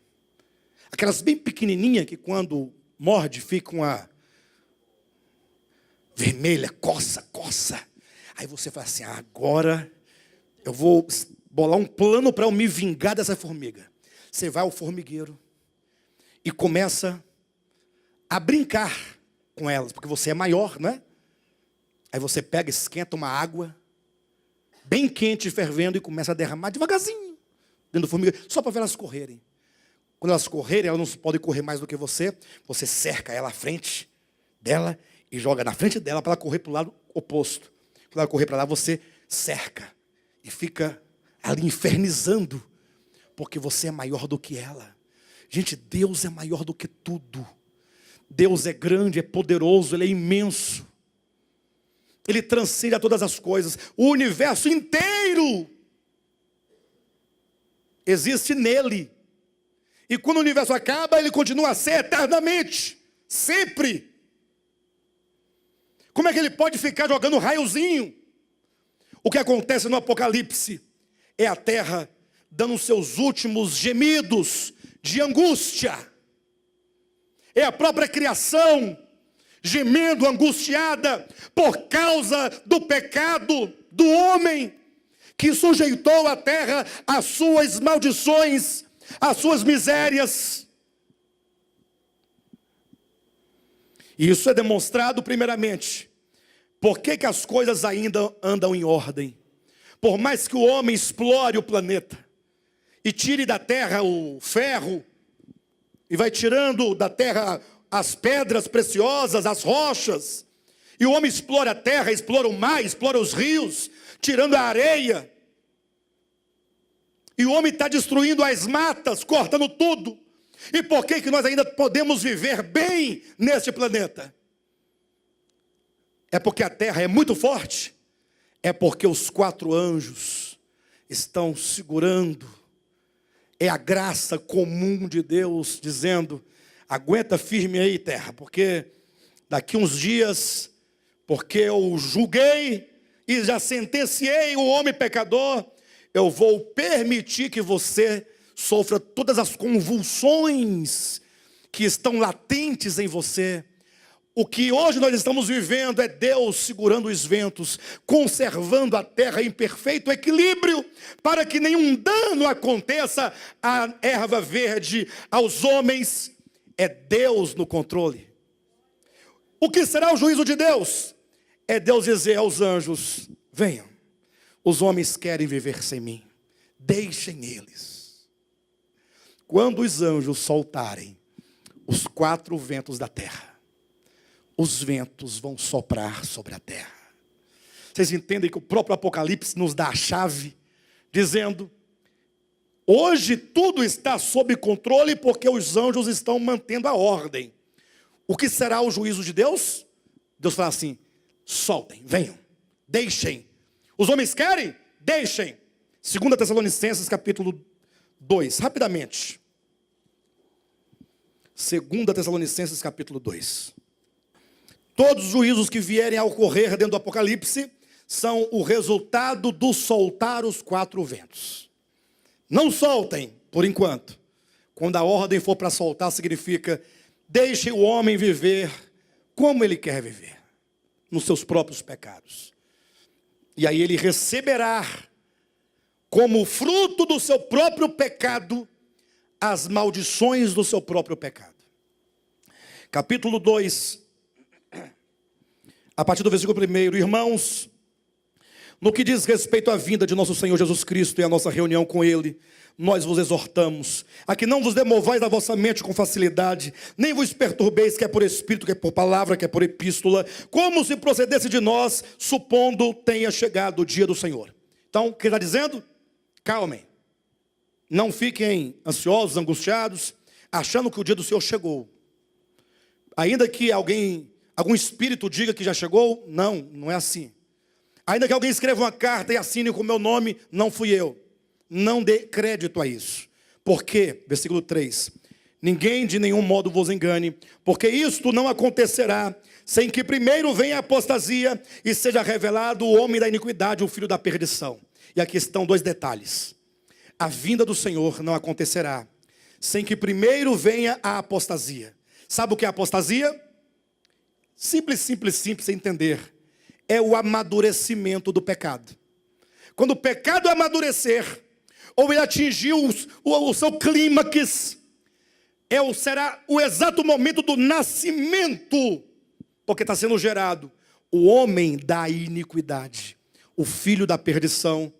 Aquelas bem pequenininhas que quando morde ficam uma vermelha, coça. Aí você fala assim, agora eu vou bolar um plano para eu me vingar dessa formiga. Você vai ao formigueiro e começa a brincar com elas, porque você é maior, não é? Aí você pega, esquenta uma água bem quente, fervendo, e começa a derramar devagarzinho dentro do formigueiro, só para ver elas correrem. Quando elas correrem, elas não podem correr mais do que você. Você cerca ela à frente dela e joga na frente dela para ela correr para o lado oposto. Quando ela correr para lá, você cerca e fica ali infernizando, porque você é maior do que ela. Gente, Deus é maior do que tudo. Deus é grande, é poderoso, Ele é imenso. Ele transcende a todas as coisas. O universo inteiro existe nele. E quando o universo acaba, ele continua a ser eternamente, sempre. Como é que ele pode ficar jogando raiozinho? O que acontece no Apocalipse é a terra dando seus últimos gemidos de angústia. É a própria criação gemendo, angustiada, por causa do pecado do homem, que sujeitou a terra às suas maldições, às suas misérias. E isso é demonstrado primeiramente. Por que as coisas ainda andam em ordem? Por mais que o homem explore o planeta e tire da terra o ferro, e vai tirando da terra as pedras preciosas, as rochas, e o homem explora a terra, explora o mar, explora os rios, tirando a areia, e o homem está destruindo as matas, cortando tudo. E por que nós ainda podemos viver bem neste planeta? É porque a terra é muito forte? É porque os 4 anjos estão segurando. É a graça comum de Deus dizendo, aguenta firme aí, terra, porque daqui uns dias, porque eu julguei e já sentenciei o homem pecador, eu vou permitir que você sofra todas as convulsões que estão latentes em você. O que hoje nós estamos vivendo é Deus segurando os ventos, conservando a terra em perfeito equilíbrio, para que nenhum dano aconteça à erva verde, aos homens. É Deus no controle. O que será o juízo de Deus? É Deus dizer aos anjos, venham, Os homens querem viver sem mim. Deixem eles. Quando os anjos soltarem os 4 ventos da terra, os ventos vão soprar sobre a terra. Vocês entendem que o próprio Apocalipse nos dá a chave, dizendo: hoje tudo está sob controle porque os anjos estão mantendo a ordem. O que será o juízo de Deus? Deus fala assim: soltem, venham, deixem. Os homens querem? Deixem. 2 Tessalonicenses capítulo 2, rapidamente. 2 Tessalonicenses capítulo 2. Todos os juízos que vierem a ocorrer dentro do Apocalipse são o resultado do soltar os 4 ventos. Não soltem, por enquanto. Quando a ordem for para soltar, significa: deixe o homem viver como ele quer viver, nos seus próprios pecados. E aí ele receberá, como fruto do seu próprio pecado, as maldições do seu próprio pecado. Capítulo 2, a partir do versículo 1. Irmãos, no que diz respeito à vinda de nosso Senhor Jesus Cristo e à nossa reunião com Ele, nós vos exortamos a que não vos demovais da vossa mente com facilidade, nem vos perturbeis, quer por espírito, quer por palavra, quer por epístola, como se procedesse de nós, supondo tenha chegado o dia do Senhor. Então, o que está dizendo? Calmem, não fiquem ansiosos, angustiados, achando que o dia do Senhor chegou. Ainda que algum espírito diga que já chegou, não é assim. Ainda que alguém escreva uma carta e assine com o meu nome, não fui eu. Não dê crédito a isso. Por quê? Versículo 3. Ninguém de nenhum modo vos engane, porque isto não acontecerá sem que primeiro venha a apostasia e seja revelado o homem da iniquidade, o filho da perdição. E aqui estão 2 detalhes. A vinda do Senhor não acontecerá sem que primeiro venha a apostasia. Sabe o que é apostasia? Simples, sem entender. É o amadurecimento do pecado. Quando o pecado amadurecer, ou ele atingiu o seu clímax, será o exato momento do nascimento, porque está sendo gerado o homem da iniquidade, o filho da perdição,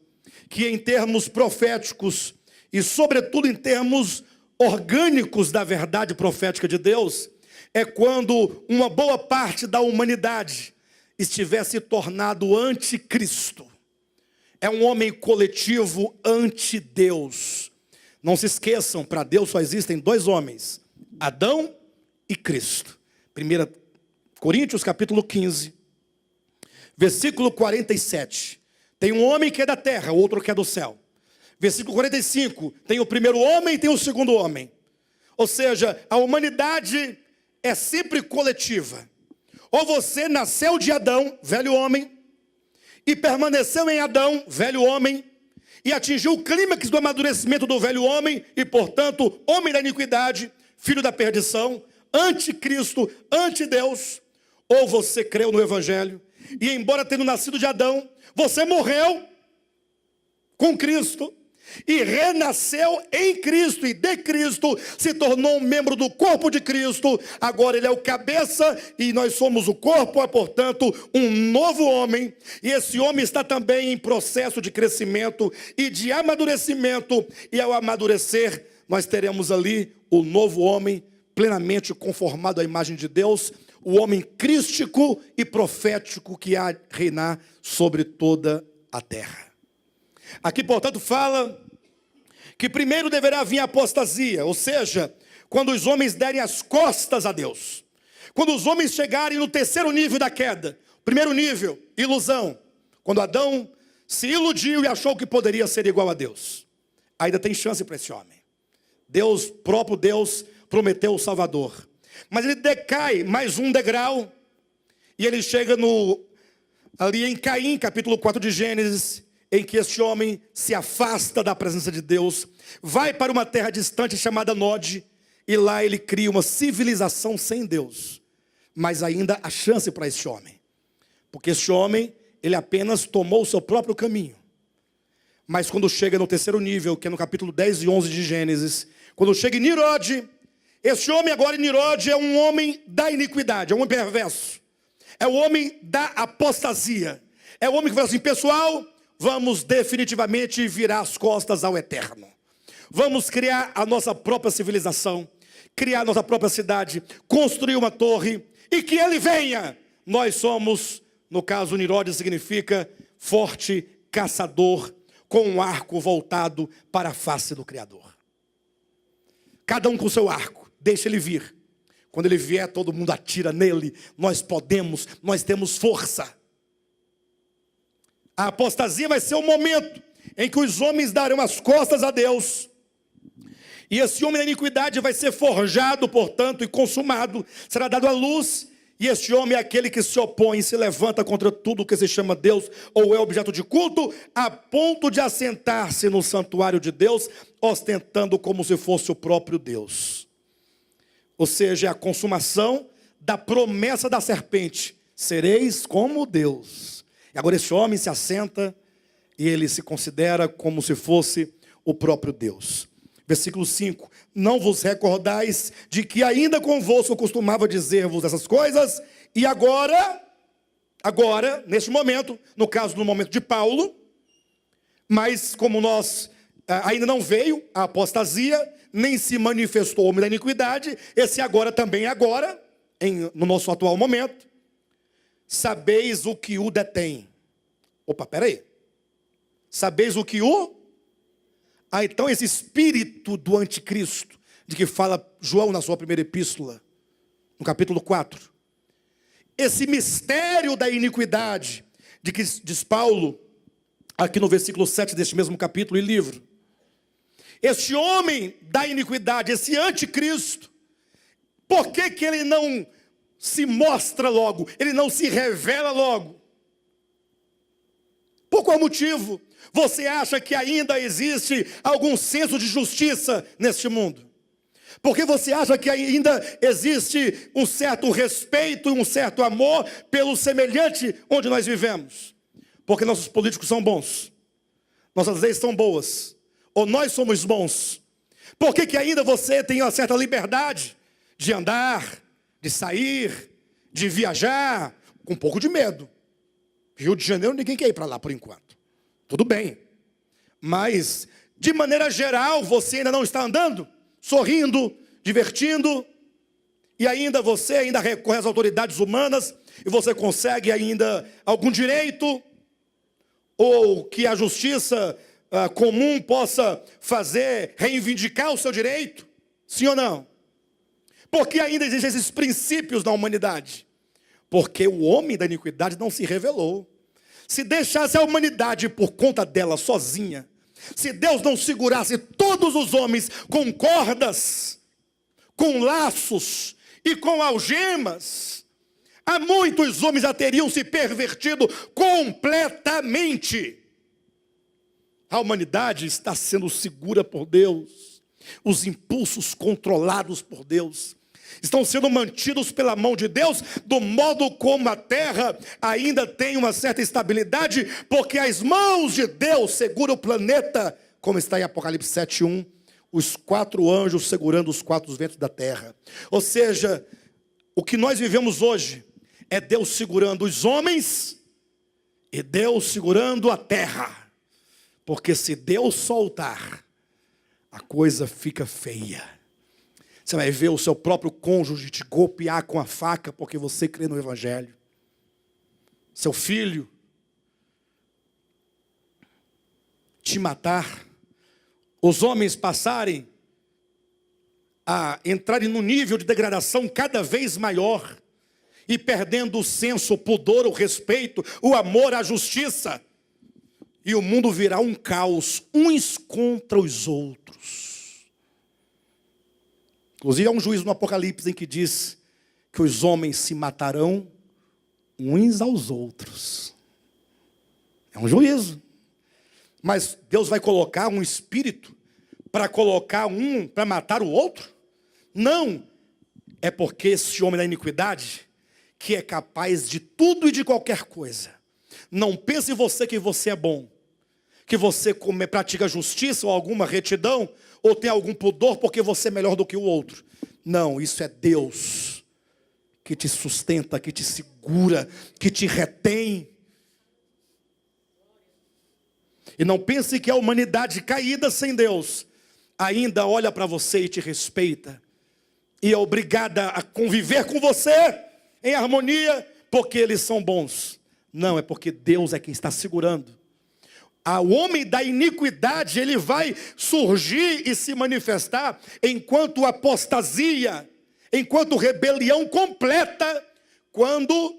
que em termos proféticos e sobretudo em termos orgânicos da verdade profética de Deus, é quando uma boa parte da humanidade estiver se tornado anticristo. É um homem coletivo anti-Deus. Não se esqueçam, para Deus só existem 2 homens, Adão e Cristo. 1 Coríntios capítulo 15, versículo 47. Tem um homem que é da terra, outro que é do céu. Versículo 45, tem o primeiro homem e tem o segundo homem. Ou seja, a humanidade é sempre coletiva. Ou você nasceu de Adão, velho homem, e permaneceu em Adão, velho homem, e atingiu o clímax do amadurecimento do velho homem, e portanto, homem da iniquidade, filho da perdição, anticristo, antideus. Ou você creu no Evangelho, e embora tendo nascido de Adão, você morreu com Cristo, e renasceu em Cristo, e de Cristo se tornou um membro do corpo de Cristo. Agora ele é o cabeça e nós somos o corpo, é portanto um novo homem. E esse homem está também em processo de crescimento e de amadurecimento. E ao amadurecer, nós teremos ali o novo homem plenamente conformado à imagem de Deus, o homem crístico e profético que há de reinar sobre toda a terra. Aqui, portanto, fala que primeiro deverá vir a apostasia, ou seja, quando os homens derem as costas a Deus. Quando os homens chegarem no terceiro nível da queda. Primeiro nível, ilusão. Quando Adão se iludiu e achou que poderia ser igual a Deus. Ainda tem chance para esse homem. Deus, próprio Deus, prometeu o Salvador. Mas ele decai mais um degrau. E ele chega ali em Caim, capítulo 4 de Gênesis, em que este homem se afasta da presença de Deus, vai para uma terra distante chamada Nod, e lá ele cria uma civilização sem Deus. Mas ainda há chance para este homem, porque este homem, ele apenas tomou o seu próprio caminho. Mas quando chega no terceiro nível, que é no capítulo 10 e 11 de Gênesis, quando chega em Nirod, este homem agora em Nirod é um homem da iniquidade, é um homem perverso, é o homem da apostasia, é o homem que fala assim: pessoal, vamos definitivamente virar as costas ao eterno. Vamos criar a nossa própria civilização, criar a nossa própria cidade, construir uma torre e que ele venha. Nós somos, no caso Nimrod significa forte caçador com um arco voltado para a face do Criador. Cada um com seu arco, deixa ele vir. Quando ele vier, todo mundo atira nele. Nós podemos, nós temos força. A apostasia vai ser o momento em que os homens darão as costas a Deus. E esse homem da iniquidade vai ser forjado, portanto, e consumado. Será dado à luz. E este homem é aquele que se opõe, se levanta contra tudo que se chama Deus ou é objeto de culto, a ponto de assentar-se no santuário de Deus, ostentando como se fosse o próprio Deus. Ou seja, a consumação da promessa da serpente: sereis como Deus. E agora esse homem se assenta e ele se considera como se fosse o próprio Deus. Versículo 5: não vos recordais de que ainda convosco costumava dizer-vos essas coisas, e agora, neste momento, no caso no momento de Paulo, mas como nós ainda não veio a apostasia, nem se manifestou o homem da iniquidade, esse agora também é agora, no nosso atual momento, sabeis o que o detém. Opa, peraí. Sabeis o que o... então esse espírito do anticristo, de que fala João na sua primeira epístola, no capítulo 4. Esse mistério da iniquidade, de que diz Paulo, aqui no versículo 7 deste mesmo capítulo e livro. Este homem da iniquidade, esse anticristo, por que que ele não se mostra logo? Ele não se revela logo? Por qual motivo você acha que ainda existe algum senso de justiça neste mundo? Porque você acha que ainda existe um certo respeito e um certo amor pelo semelhante onde nós vivemos? Porque nossos políticos são bons, nossas leis são boas, ou nós somos bons? Por que que ainda você tem uma certa liberdade de andar, de sair, de viajar, com um pouco de medo? Rio de Janeiro ninguém quer ir para lá por enquanto. Tudo bem. Mas, de maneira geral, você ainda não está andando, sorrindo, divertindo, e ainda você ainda recorre às autoridades humanas, e você consegue ainda algum direito, ou que a justiça comum possa fazer, reivindicar o seu direito? Sim ou não? Porque ainda existem esses princípios na humanidade. Porque o homem da iniquidade não se revelou. Se deixasse a humanidade por conta dela sozinha, se Deus não segurasse todos os homens com cordas, com laços e com algemas, há muitos homens já teriam se pervertido completamente. A humanidade está sendo segura por Deus, os impulsos controlados por Deus estão sendo mantidos pela mão de Deus, do modo como a terra ainda tem uma certa estabilidade, porque as mãos de Deus seguram o planeta, como está em Apocalipse 7:1, os 4 anjos segurando os 4 ventos da terra. Ou seja, o que nós vivemos hoje é Deus segurando os homens e Deus segurando a terra, porque se Deus soltar, a coisa fica feia. Você vai ver o seu próprio cônjuge te golpear com a faca porque você crê no Evangelho. Seu filho te matar. Os homens passarem a entrarem num nível de degradação cada vez maior e perdendo o senso, o pudor, o respeito, o amor, a justiça. E o mundo virá um caos, uns contra os outros. Inclusive há um juízo no Apocalipse em que diz que os homens se matarão uns aos outros. É um juízo. Mas Deus vai colocar um espírito para colocar um, para matar o outro? Não. É porque esse homem da iniquidade, que é capaz de tudo e de qualquer coisa. Não pense você que você é bom, que você pratica justiça ou alguma retidão, ou tem algum pudor porque você é melhor do que o outro. Não, isso é Deus que te sustenta, que te segura, que te retém. E não pense que a humanidade caída sem Deus ainda olha para você e te respeita, e é obrigada a conviver com você em harmonia, porque eles são bons. Não, é porque Deus é quem está segurando. O homem da iniquidade, ele vai surgir e se manifestar enquanto apostasia, enquanto rebelião completa, quando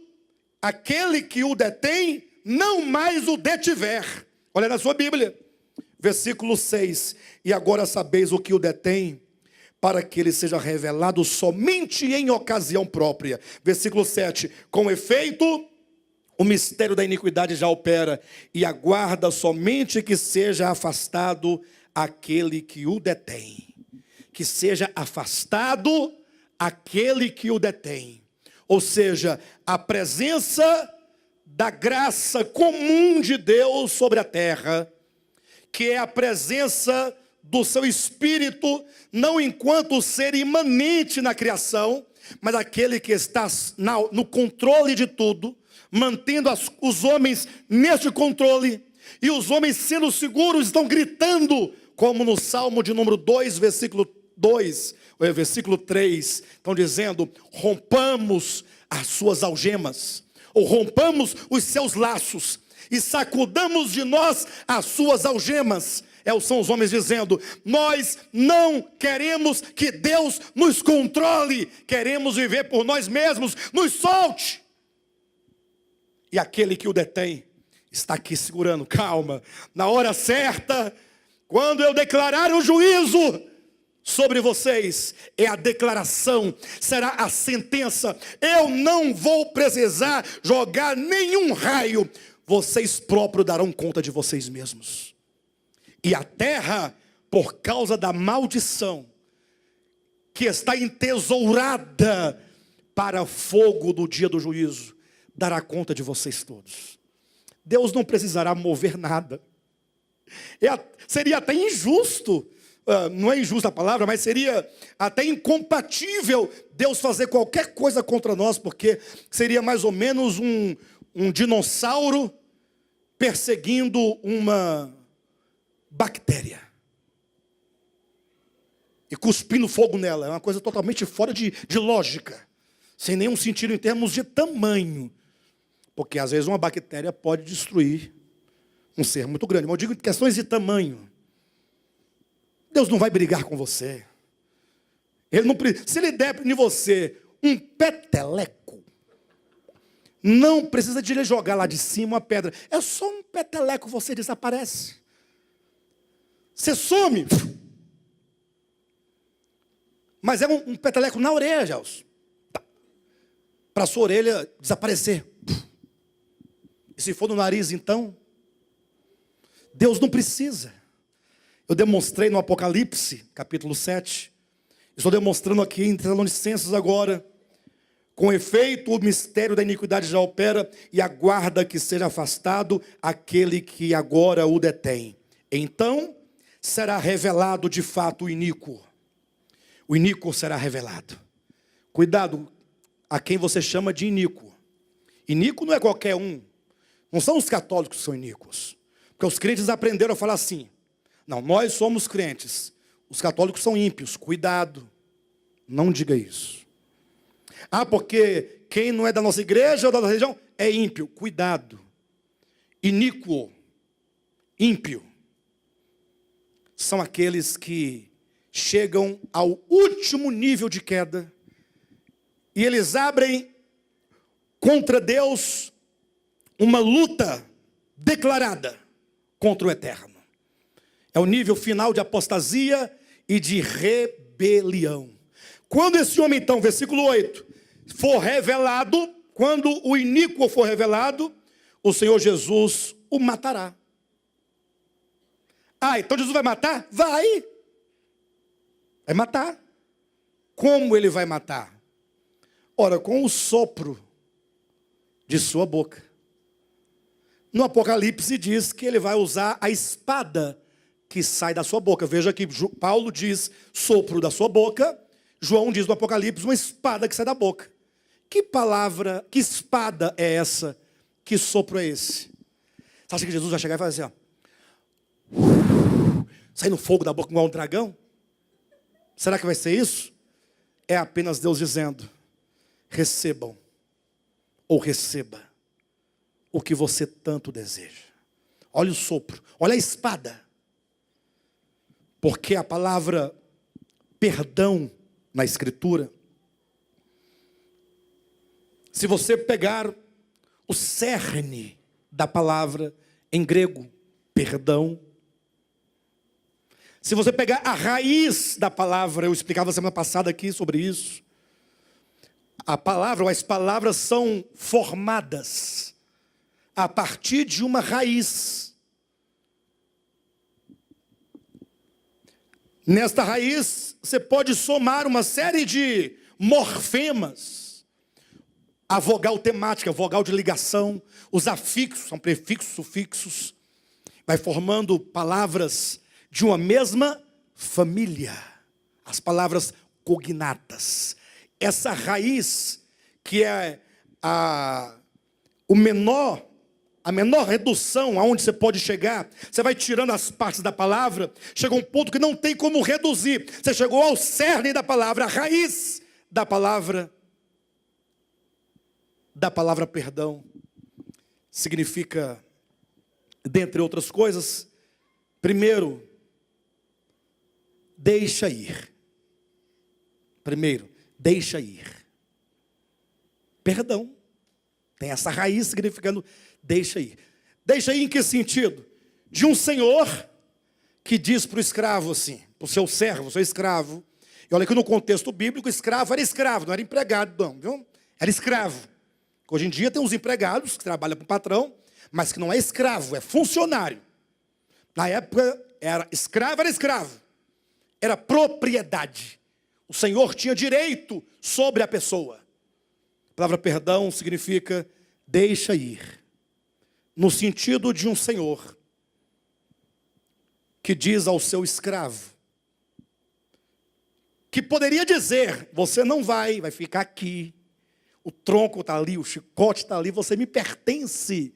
aquele que o detém não mais o detiver. Olha na sua Bíblia, versículo 6. E agora sabeis o que o detém, para que ele seja revelado somente em ocasião própria. Versículo 7. Com efeito, o mistério da iniquidade já opera, e aguarda somente que seja afastado aquele que o detém. Que seja afastado aquele que o detém. Ou seja, a presença da graça comum de Deus sobre a terra, que é a presença do seu Espírito, não enquanto ser imanente na criação, mas aquele que está no controle de tudo, mantendo os homens neste controle, e os homens sendo seguros estão gritando, como no Salmo de número 2, versículo 2, versículo 3, estão dizendo: rompamos as suas algemas, ou rompamos os seus laços, e sacudamos de nós as suas algemas. São os homens dizendo: nós não queremos que Deus nos controle, queremos viver por nós mesmos, nos solte. E aquele que o detém está aqui segurando: calma, na hora certa, quando eu declarar o juízo sobre vocês, é a declaração, será a sentença. Eu não vou precisar jogar nenhum raio, vocês próprios darão conta de vocês mesmos. E a terra, por causa da maldição que está entesourada para fogo do dia do juízo, dará conta de vocês todos. Deus não precisará mover nada. Seria até injusto, não é injusta a palavra, mas seria até incompatível Deus fazer qualquer coisa contra nós, porque seria mais ou menos um dinossauro perseguindo uma bactéria e cuspindo fogo nela. É uma coisa totalmente fora de lógica, sem nenhum sentido em termos de tamanho, porque às vezes uma bactéria pode destruir um ser muito grande, mas eu digo em questões de tamanho. Deus não vai brigar com você. Se ele der em você um peteleco, não precisa de ele jogar lá de cima uma pedra, é só um peteleco, você desaparece. Você some. Mas é um peteleco na orelha, Gelson. Para a sua orelha desaparecer. E se for no nariz, então? Deus não precisa. Eu demonstrei no Apocalipse, capítulo 7. Estou demonstrando aqui em Tessalonicenses agora. Com efeito, o mistério da iniquidade já opera, e aguarda que seja afastado aquele que agora o detém. Então será revelado de fato o iníquo. O iníquo será revelado. Cuidado a quem você chama de iníquo. Iníquo não é qualquer um. Não são os católicos que são iníquos. Porque os crentes aprenderam a falar assim: não, nós somos crentes, os católicos são ímpios. Cuidado, não diga isso. Porque quem não é da nossa igreja ou da nossa religião é ímpio. Cuidado. Iníquo, ímpio, são aqueles que chegam ao último nível de queda, e eles abrem contra Deus uma luta declarada contra o eterno. É o nível final de apostasia e de rebelião. Quando esse homem, então, versículo 8, for revelado, quando o iníquo for revelado, o Senhor Jesus o matará. Então Jesus vai matar? Vai matar. Como ele vai matar? Ora, com o sopro de sua boca. No Apocalipse diz que ele vai usar a espada que sai da sua boca. Veja que Paulo diz sopro da sua boca, João diz no Apocalipse uma espada que sai da boca. Que palavra, que espada é essa? Que sopro é esse? Você acha que Jesus vai chegar e falar assim, Saindo fogo da boca igual um dragão? Será que vai ser isso? É apenas Deus dizendo: recebam, ou receba, o que você tanto deseja. Olha o sopro, olha a espada. Porque a palavra perdão na Escritura, se você pegar o cerne da palavra em grego, perdão, se você pegar a raiz da palavra, eu explicava semana passada aqui sobre isso, a palavra ou as palavras são formadas a partir de uma raiz. Nesta raiz, você pode somar uma série de morfemas. A vogal temática, a vogal de ligação, os afixos, são prefixos, sufixos. Vai formando palavras de uma mesma família. As palavras cognatas. Essa raiz, que é a menor redução aonde você pode chegar, você vai tirando as partes da palavra, chega um ponto que não tem como reduzir. Você chegou ao cerne da palavra, a raiz da palavra perdão. Significa, dentre outras coisas, primeiro, deixa ir. Primeiro, deixa ir. Perdão. Tem essa raiz significando deixa ir. Deixa ir em que sentido? De um senhor que diz para o escravo assim, para o seu servo, seu escravo. E olha que no contexto bíblico, escravo era escravo, não era empregado não, viu? Era escravo. Hoje em dia tem uns empregados que trabalham para o patrão, mas que não é escravo, é funcionário. Na época, era escravo, era propriedade. O Senhor tinha direito sobre a pessoa. A palavra perdão significa deixa ir. No sentido de um senhor que diz ao seu escravo, que poderia dizer: você não vai ficar aqui. O tronco está ali, o chicote está ali, você me pertence.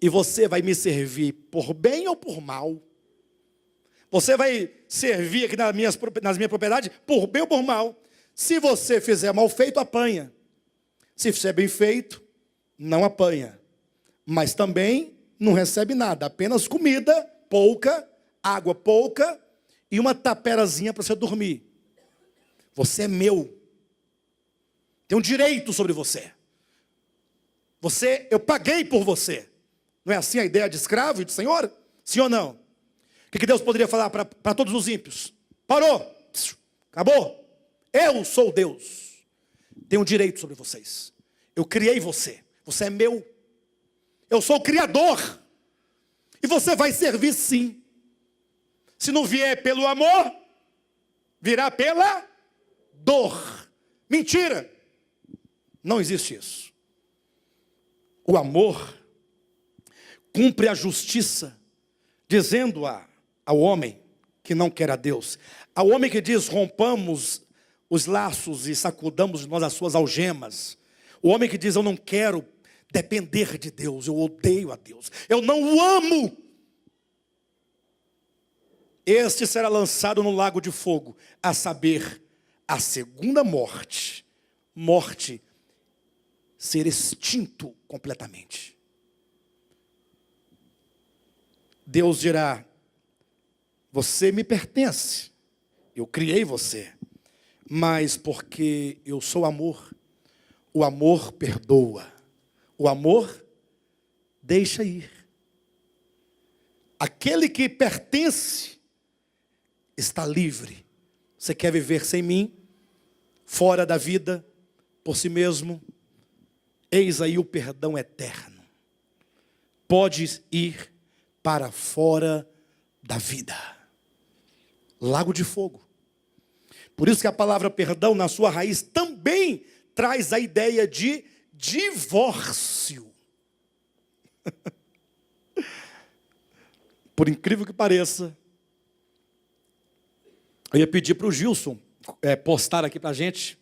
E você vai me servir por bem ou por mal. Você vai servir aqui nas minhas propriedades por bem ou por mal. Se você fizer mal feito, apanha. Se fizer bem feito, não apanha. Mas também não recebe nada, apenas comida pouca, água pouca e uma taperazinha para você dormir. Você é meu. Tem um direito sobre você. Eu paguei por você. Não é assim a ideia de escravo e de senhor? Sim ou não? O que Deus poderia falar para todos os ímpios? Parou. Acabou. Eu sou Deus. Tenho um direito sobre vocês. Eu criei você. Você é meu. Eu sou o Criador. E você vai servir sim. Se não vier pelo amor, virá pela dor. Mentira. Não existe isso. O amor cumpre a justiça, dizendo ao homem que não quer a Deus, ao homem que diz: rompamos os laços e sacudamos de nós as suas algemas. O homem que diz: eu não quero depender de Deus, eu odeio a Deus, eu não o amo. Este será lançado no lago de fogo, a saber, a segunda morte. Morte, ser extinto completamente. Deus dirá: você me pertence, eu criei você, mas porque eu sou amor, o amor perdoa, o amor deixa ir. Aquele que pertence está livre. Você quer viver sem mim, fora da vida, por si mesmo? Eis aí o perdão eterno. Pode ir para fora da vida. Lago de fogo. Por isso que a palavra perdão, na sua raiz, também traz a ideia de divórcio. Por incrível que pareça, eu ia pedir para o Gilson postar aqui para a gente,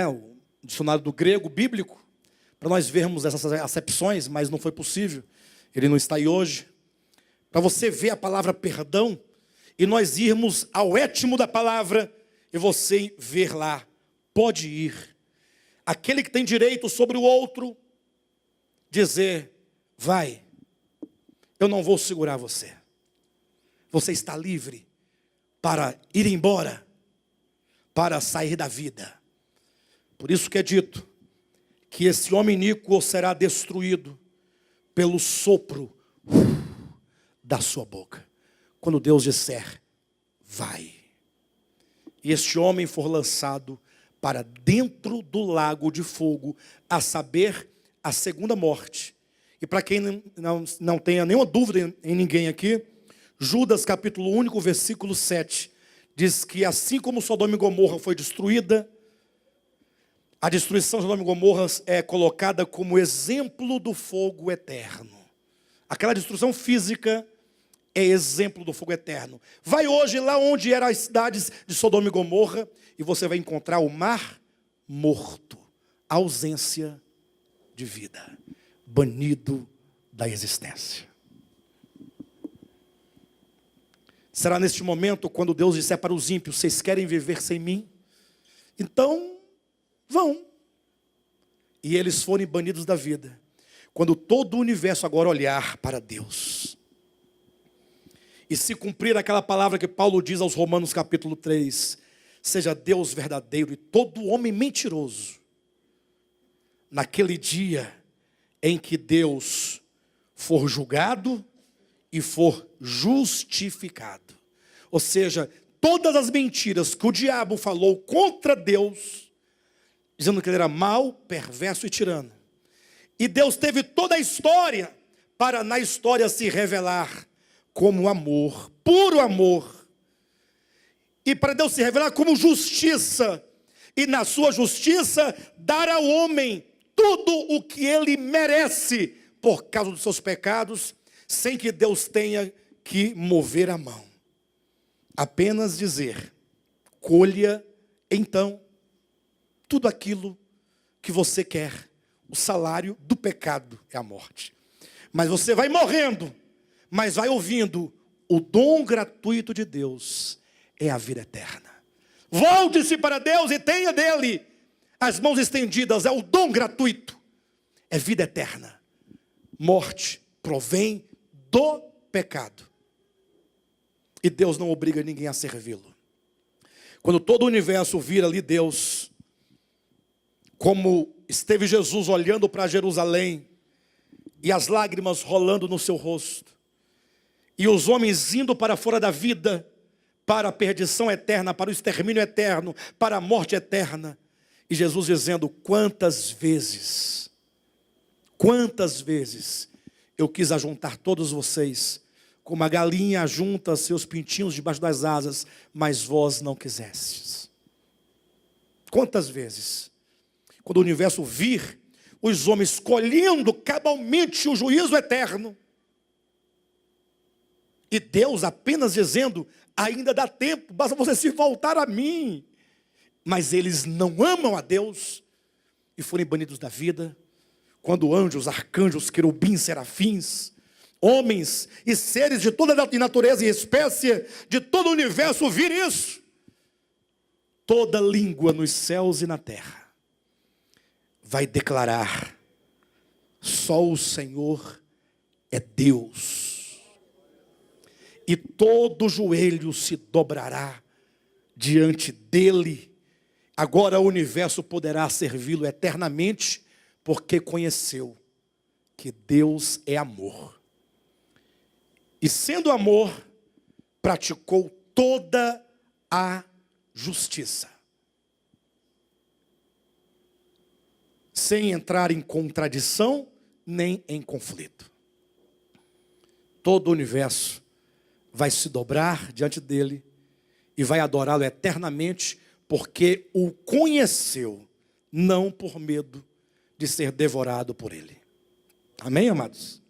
o dicionário do grego bíblico, para nós vermos essas acepções, mas não foi possível. Ele não está aí hoje. para você ver a palavra perdão, e nós irmos ao étimo da palavra, e você ver lá, pode ir. Aquele que tem direito sobre o outro, dizer, vai, eu não vou segurar você. Você está livre para ir embora, para sair da vida. Por isso que é dito que esse homem iníquo será destruído pelo sopro da sua boca. Quando Deus disser, vai. E este homem for lançado para dentro do lago de fogo, a saber, a segunda morte. E para quem não tenha nenhuma dúvida em ninguém aqui, Judas capítulo 1, versículo 7, diz que assim como Sodoma e Gomorra foi destruída, a destruição de Sodoma e Gomorra é colocada como exemplo do fogo eterno. Aquela destruição física é exemplo do fogo eterno. Vai hoje lá onde eram as cidades de Sodoma e Gomorra e você vai encontrar o mar morto, ausência de vida, banido da existência. Será neste momento quando Deus disser para os ímpios, vocês querem viver sem mim? Então, vão. E eles forem banidos da vida. Quando todo o universo agora olhar para Deus. E se cumprir aquela palavra que Paulo diz aos Romanos capítulo 3. Seja Deus verdadeiro e todo homem mentiroso. Naquele dia em que Deus for julgado e for justificado. Ou seja, todas as mentiras que o diabo falou contra Deus, dizendo que ele era mau, perverso e tirano. E Deus teve toda a história para na história se revelar como amor, puro amor. E para Deus se revelar como justiça. E na sua justiça dar ao homem tudo o que ele merece por causa dos seus pecados, sem que Deus tenha que mover a mão. Apenas dizer, colha então tudo aquilo que você quer. O salário do pecado é a morte. Mas você vai morrendo, mas vai ouvindo, o dom gratuito de Deus é a vida eterna. Volte-se para Deus e tenha dele as mãos estendidas, é o dom gratuito, é vida eterna. Morte provém do pecado. E Deus não obriga ninguém a servi-lo. Quando todo o universo vir ali Deus, como esteve Jesus olhando para Jerusalém, e as lágrimas rolando no seu rosto, e os homens indo para fora da vida, para a perdição eterna, para o extermínio eterno, para a morte eterna, e Jesus dizendo, quantas vezes eu quis ajuntar todos vocês, como a galinha ajunta seus pintinhos debaixo das asas, mas vós não quisestes. Quantas vezes? Quando o universo vir, os homens colhendo cabalmente o juízo eterno, e Deus apenas dizendo, ainda dá tempo, basta você se voltar a mim. Mas eles não amam a Deus, e forem banidos da vida, quando anjos, arcanjos, querubins, serafins, homens e seres de toda a natureza e espécie, de todo o universo, vir isso, toda língua nos céus e na terra, vai declarar, só o Senhor é Deus, e todo joelho se dobrará diante dele. Agora o universo poderá servi-lo eternamente, porque conheceu que Deus é amor. E sendo amor, praticou toda a justiça. Sem entrar em contradição, nem em conflito. Todo o universo vai se dobrar diante dele e vai adorá-lo eternamente, porque o conheceu, não por medo de ser devorado por ele. Amém, amados?